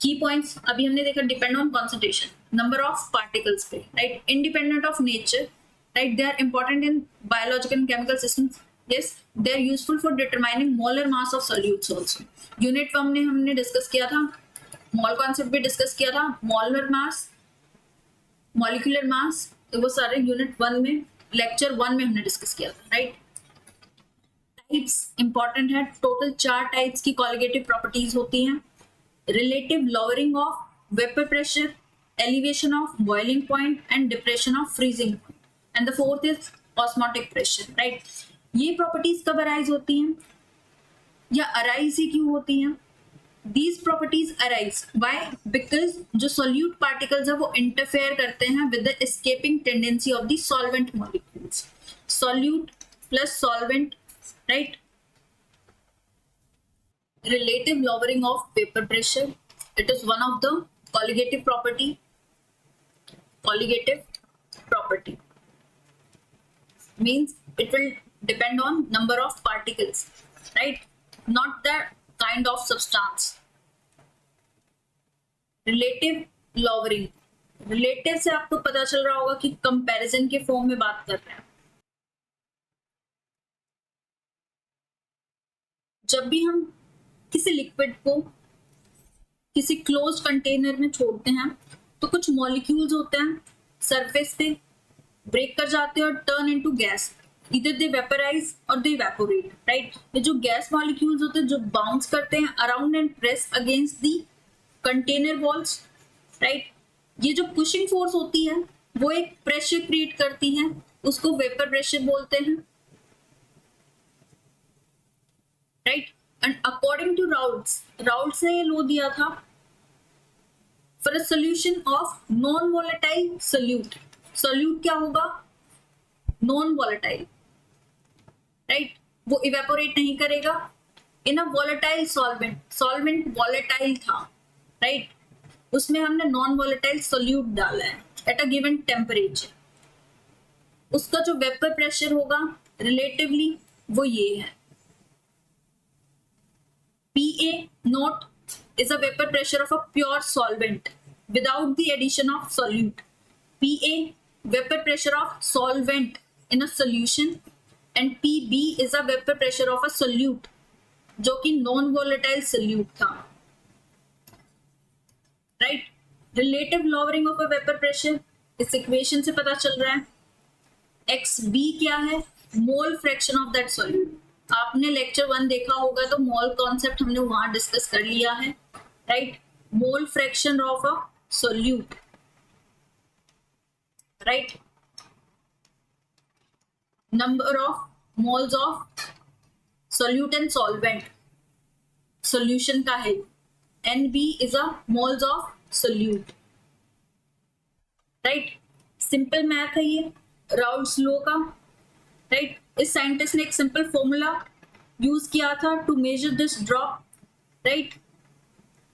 Key points अभी हमने देखा, depend on concentration, number of particles पे, right, independent of nature, right? They are important in biological and chemical systems. Yes, they are useful for determining molar mass of solutes also. Unit 1 में हमने discuss किया था, mall concept भी discuss किया था, molar mass, molecular mass, वो सारे unit 1 में, लेक्चर 1 में हमने डिस्कस किया था, राइट? टाइप्स इंपॉर्टेंट है, टोटल 4 टाइप्स की कॉलिगेटिव प्रॉपर्टीज होती हैं. Relative lowering of vapour pressure, elevation of boiling point and depression of freezing point, and the fourth is osmotic pressure, right? ये प्रॉपर्टीज कब अराइज होती हैं या अराइज ही क्यों होती हैं? These properties arise why? Because जो solute particles है वो interfere करते हैं with the escaping tendency of the solvent molecules. Solute plus solvent, right? Relative lowering of vapor pressure, it is one of the colligative property. Colligative property means it will depend on number of particles, right? Not the kind of substance. Relative lowering, relative से आपको पता चल रहा होगा कि comparison के form में बात कर रहे हैं. जब भी हम किसी लिक्विड को किसी क्लोज्ड कंटेनर में छोड़ते हैं तो कुछ मॉलिक्यूल्स होते हैं सरफेस पे ब्रेक कर जाते हैं और टर्न इनटू गैस. इधर दे वेपराइज और दे इवेपोरेट, राइट? ये जो गैस मॉलिक्यूल्स होते हैं जो बाउंस करते हैं around and press against the container walls, right? ये जो पुशिंग फोर्स होती है वो एक प्रेशर क्रिएट करती है, उसको वेपर प्रेशर बोलते हैं, right? And according to Raoult's ने ये लो दिया था for a solution of non-volatile solute. Solute क्या होगा? Non-volatile, right? वो evaporate नहीं करेगा. In a volatile solvent, solvent volatile था, right? उसमें हमने non-volatile solute डाला है at a given temperature. उसका जो vapor pressure होगा relatively वो ये है. PA not is a vapor pressure of a pure solvent without the addition of solute. PA vapor pressure of solvent in a solution and PB is a vapor pressure of a solute जो कि non volatile solute था, right? Relative lowering of a vapor pressure इस equation से पता चल रहा है. XB क्या है? मोल फ्रैक्शन ऑफ दैट solute. आपने लेक्चर 1 देखा होगा तो मोल कॉन्सेप्ट हमने वहां डिस्कस कर लिया है, right? Mole fraction of a solute, right? Number of moles of solute and solvent, solution का है. NB is a moles of solute, right? Simple math है ये राउल्ट्स लॉ का, राइट? इस साइंटिस्ट ने एक सिंपल फॉर्मूला यूज किया था to measure this drop, right?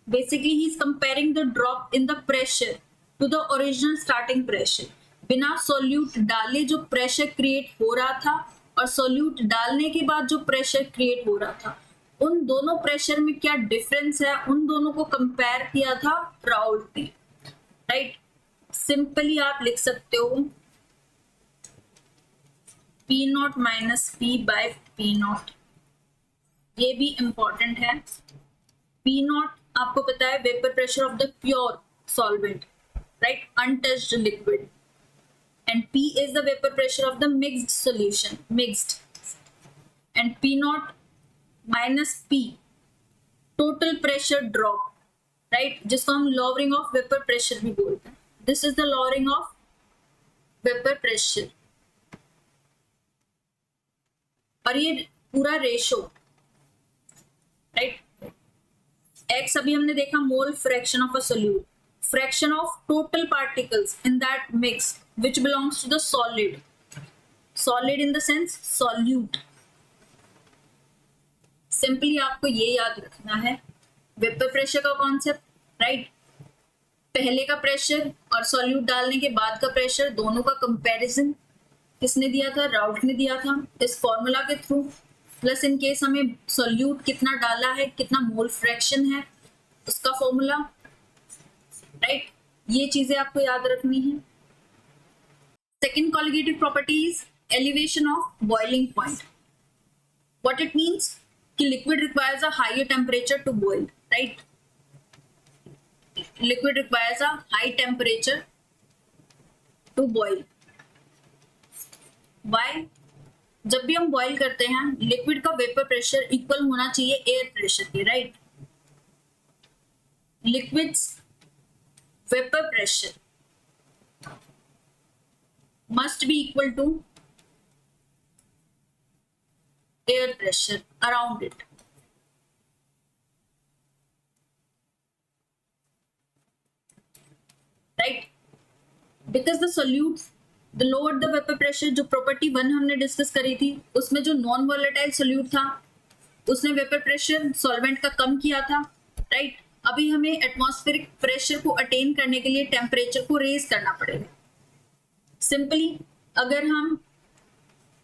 Basically he is comparing the drop in the pressure to the original starting pressure. बिना solute डाले जो प्रेशर क्रिएट हो रहा था और सोल्यूट डालने के बाद जो प्रेशर क्रिएट हो रहा था, उन दोनों प्रेशर में क्या डिफरेंस है, उन दोनों को कंपेयर किया था राउल्ट ने, राइट? सिंपली आप लिख सकते हो P naught minus P by P naught. ये भी इंपॉर्टेंट है. P नॉट आपको पता है vapour pressure of the pure solvent, right? Untouched liquid. And P is the vapour pressure of the mixed solution, mixed. And P naught minus P total pressure drop, right? जिसको हम lowering of vapour pressure भी बोलते हैं. This is the lowering of vapour pressure. और ये पूरा ratio, right? X अभी हमने देखा mole fraction of a solute, fraction of total particles in that mix which belongs to the solid, solid in the sense solute. Simply आपको ये याद रखना है वेपर प्रेशर का कॉन्सेप्ट, राइट? पहले का प्रेशर और सॉल्यूट डालने के बाद का प्रेशर दोनों का कंपैरिजन किसने दिया था? राउल्ट ने दिया था इस फॉर्मूला के थ्रू. प्लस इन केस हमें सोल्यूट कितना डाला है, कितना मोल फ्रैक्शन है, उसका फॉर्मूला, राइट? ये चीजें आपको याद रखनी है. Second colligative property is elevation of boiling point. What it means कि liquid requires a higher temperature to boil, right? Liquid requires a high temperature to boil. Why? जब भी हम बॉइल करते हैं लिक्विड का वेपर प्रेशर इक्वल होना चाहिए air pressure के, right? Liquids vapour pressure must be equal to air pressure around it. Right? Because the solute, the lower the vapor pressure, जो property 1 हमने डिस्कस करी थी उसमें जो नॉन वोलेटाइल सोल्यूट था उसने वेपर प्रेशर सॉल्वेंट का कम किया था, राइट? अभी हमें एटमॉस्फेरिक प्रेशर को अटेन करने के लिए टेम्परेचर को रेज करना पड़ेगा. सिंपली अगर हम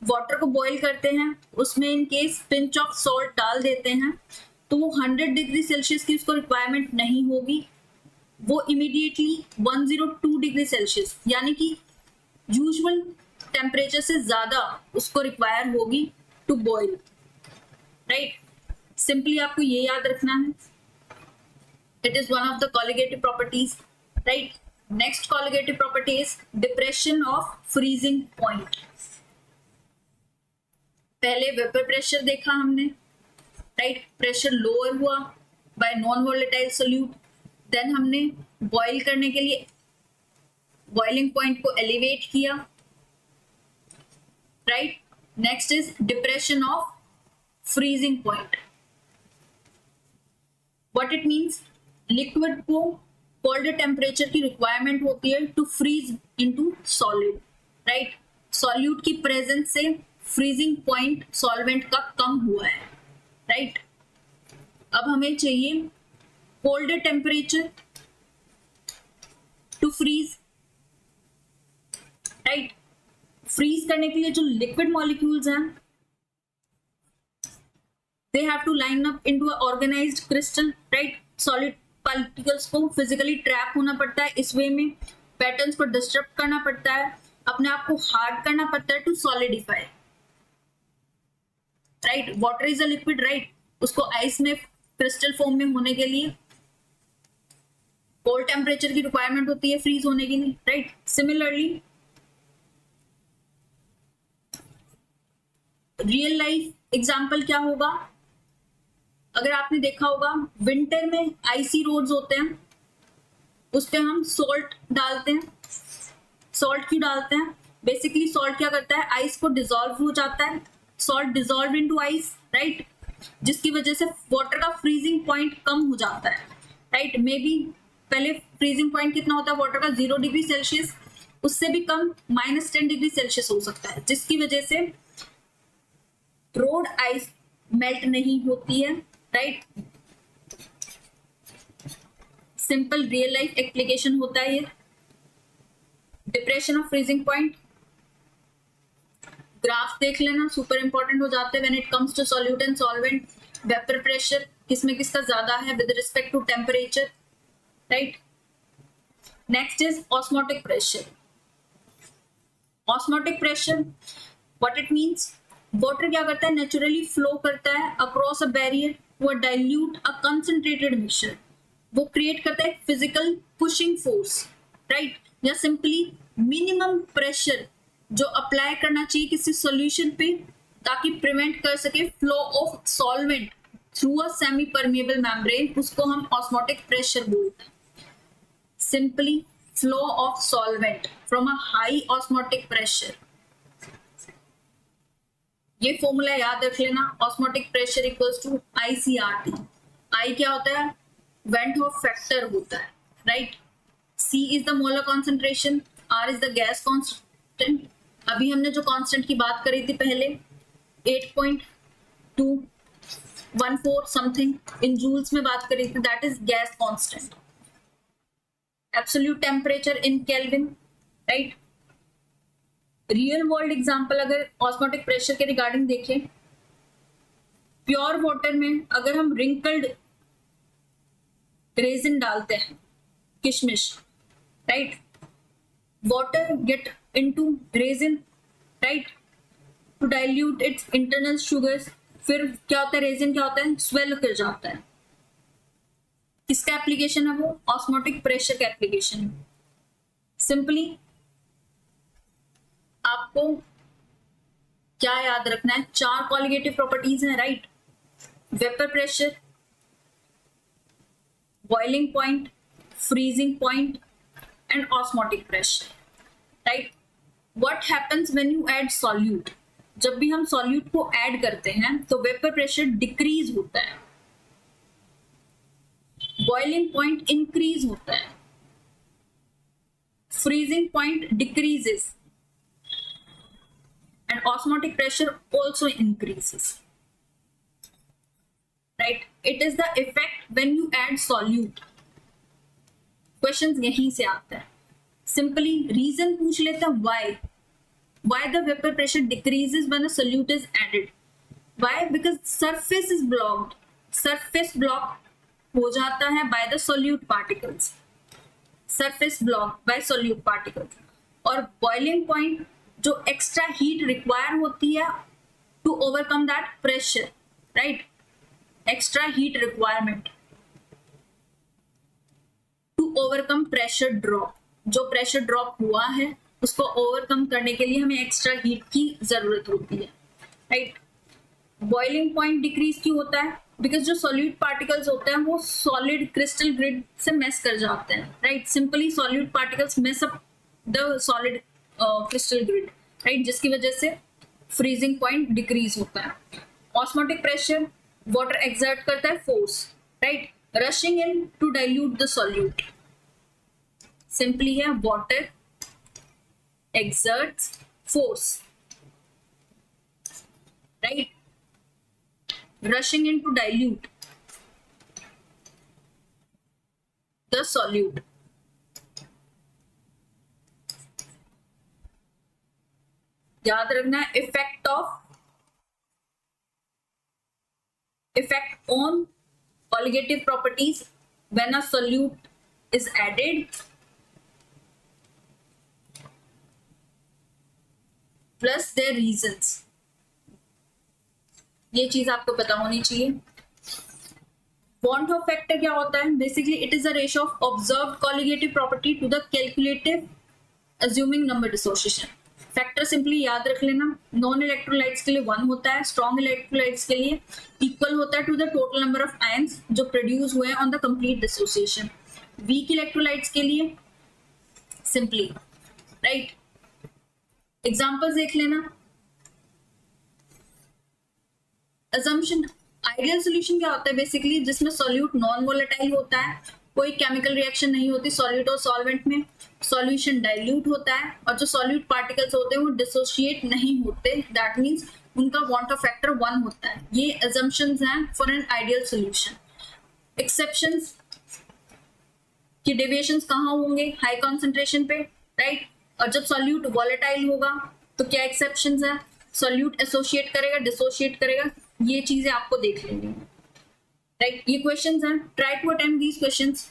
वाटर को बॉईल करते हैं उसमें in case pinch of salt डाल देते हैं तो वो 100 डिग्री सेल्सियस की उसको रिक्वायरमेंट नहीं होगी, वो इमीडिएटली 102 डिग्री सेल्सियस यानी कि यूजुअल टेम्परेचर से ज्यादा उसको रिक्वायर होगी टू बॉईल, राइट? सिंपली आपको ये याद रखना है. It is one of the colligative properties, right? Next colligative property is depression of freezing point. पहले वेपर प्रेशर देखा हमने, राइट? प्रेशर लोअर हुआ by non volatile solute, then हमने बॉईल करने के लिए बॉइलिंग पॉइंट को एलिवेट किया, right? Next is depression of freezing point. What it means, liquid को कोल्ड टेम्परेचर की रिक्वायरमेंट होती है to freeze into solid, right? Solute की प्रेजेंस से फ्रीजिंग पॉइंट सॉल्वेंट का कम हुआ है, राइट? अब हमें चाहिए cold temperature to freeze, right? Freeze करने के लिए जो लिक्विड मॉलिक्यूल्स हैं they have to line up into a organized crystal, right? Solid particles को फिजिकली ट्रैप होना पड़ता है, इस वे में पैटर्न्स को डिस्टर्ब करना पड़ता है, अपने आप को हार्ड करना पड़ता है to solidify, right? Water is a liquid, right? उसको आइस में क्रिस्टल फॉर्म में होने के लिए कोल्ड टेम्परेचर की रिक्वायरमेंट होती है फ्रीज होने के लिए, right? Similarly real life example क्या होगा? अगर आपने देखा होगा विंटर में आइसी रोड्स होते हैं उस पे हम सॉल्ट डालते हैं. सॉल्ट क्यों डालते हैं? बेसिकली सॉल्ट क्या करता है, आइस को डिसॉल्व हो जाता है, salt dissolve into ice, right? जिसकी वजह से वाटर का फ्रीजिंग पॉइंट कम हो जाता है, राइट? मे बी पहले फ्रीजिंग पॉइंट कितना होता है वाटर का 0 डिग्री सेल्सियस, उससे भी कम -10 डिग्री सेल्सियस हो सकता है, जिसकी वजह से रोड आइस मेल्ट नहीं होती है, right? Simple real life application होता है ये. Depression of freezing point graph देख लेना, सुपर इंपॉर्टेंट हो जाते हैं when it comes to solute and solvent. Vapour pressure किसमें किसका ज्यादा है with respect to temperature, right? Next is osmotic pressure. Osmotic pressure what it means, water क्या करता है, नेचुरली फ्लो करता है across a barrier to a dilute a concentrated mixture. वो क्रिएट करता है फिजिकल पुशिंग फोर्स, राइट? या simply minimum pressure जो अप्लाई करना चाहिए किसी सॉल्यूशन पे ताकि प्रिवेंट कर सके flow of solvent through a semi permeable membrane, उसको हम ऑस्मोटिक प्रेशर बोलते हैं. Simply flow of solvent from a high osmotic pressure. ये फॉर्मूला याद रख लेना, osmotic pressure equals to ICRT. I क्या होता है, वेंट हॉफ फैक्टर होता है, right? C is the molar concentration, R is the gas constant. अभी हमने जो कांस्टेंट की बात करी थी पहले 8.214 समथिंग इन जूल्स में बात करी थी, that is gas constant. Absolute temperature in kelvin, right? Real world example अगर ऑस्मोटिक प्रेशर के रिगार्डिंग देखें, प्योर वाटर में अगर हम रिंकल्ड रेजिन डालते हैं, किशमिश, right? water get into resin, right, to dilute its internal sugars. फिर क्या होता है, रेजिन क्या होता है, स्वेल कर जाता है. किसका एप्लीकेशन है वो, ऑस्मोटिक प्रेशर का एप्लीकेशन है. सिंपली आपको क्या याद रखना है, 4 कॉलिगेटिव प्रॉपर्टीज हैं, right. Vapour pressure, boiling point, freezing point and osmotic pressure, right. What happens when you add solute, जब भी हम सॉल्यूट को ऐड करते हैं तो वेपर प्रेशर डिक्रीज होता है, बॉइलिंग पॉइंट इंक्रीज होता है, freezing point decreases and osmotic pressure also increases, right. It is the effect when you add solute. Questions यहीं से आता है. Simply reason पूछ लेते हैं, why the vapor pressure decreases when a solute is added. Why? Because surface is blocked. Surface block हो जाता है by the solute particles. Surface blocked by solute particles. और boiling point जो एक्स्ट्रा हीट रिक्वायर होती है to overcome that pressure, right. Extra heat requirement to overcome pressure drop, जो pressure drop हुआ है उसको ओवरकम करने के लिए हमें एक्स्ट्रा हीट की जरूरत होती है, राइट. बॉइलिंग पॉइंट डिक्रीज क्यों होता है, बिकॉज जो सॉल्यूट पार्टिकल्स होते हैं वो सॉलिड क्रिस्टल ग्रिड से मेस कर जाते हैं, right. Simply solute particles mess up the solid crystal grid, right, जिसकी वजह से फ्रीजिंग पॉइंट डिक्रीज होता है. ऑस्मोटिक प्रेशर, वाटर एक्सर्ट करता है force, right, rushing into dilute the solute. Simply है water exerts force, right, rushing into dilute the solute. याद रखना है effect on colligative properties when a solute is added plus their reasons. ये चीज आपको पता होनी चाहिए. वॉन्ट ऑफ फैक्टर क्या होता है, basically it is a ratio of observed colligative property to the calculative assuming number dissociation. Factor simply याद रख लेना, नॉन इलेक्ट्रोलाइट्स के लिए 1 होता है, स्ट्रॉन्ग इलेक्ट्रोलाइट्स के लिए इक्वल होता है to the total number of ions जो प्रोड्यूस हुए on the complete dissociation. Weak electrolytes के लिए सिंपली, राइट. एग्जांपल्स देख लेना. असम्पशन, आइडियल सॉल्यूशन क्या होता है, बेसिकली जिसमें सॉल्यूट नॉन वोलेटाइल होता है, कोई केमिकल रिएक्शन नहीं होती सॉल्यूट और सॉल्वेंट में, सॉल्यूशन डाइल्यूट होता है और जो सॉल्यूट पार्टिकल्स होते हैं वो डिसोशिएट नहीं होते, दैट मींस उनका वॉन्ट ऑफ फैक्टर 1 होता है. ये असम्पशंस हैं for an ideal solution. Exceptions कि डेविएशंस कहाँ होंगे, हाई कॉन्सेंट्रेशन पे, राइट. और जब सॉल्यूट वॉलेटाइल होगा तो क्या एक्सेप्शंस है, सॉल्यूट एसोशिएट करेगा, डिसोशिएट करेगा, ये चीजें आपको देख लेनी है, राइट. ये क्वेश्चंस हैं, try to attempt these questions.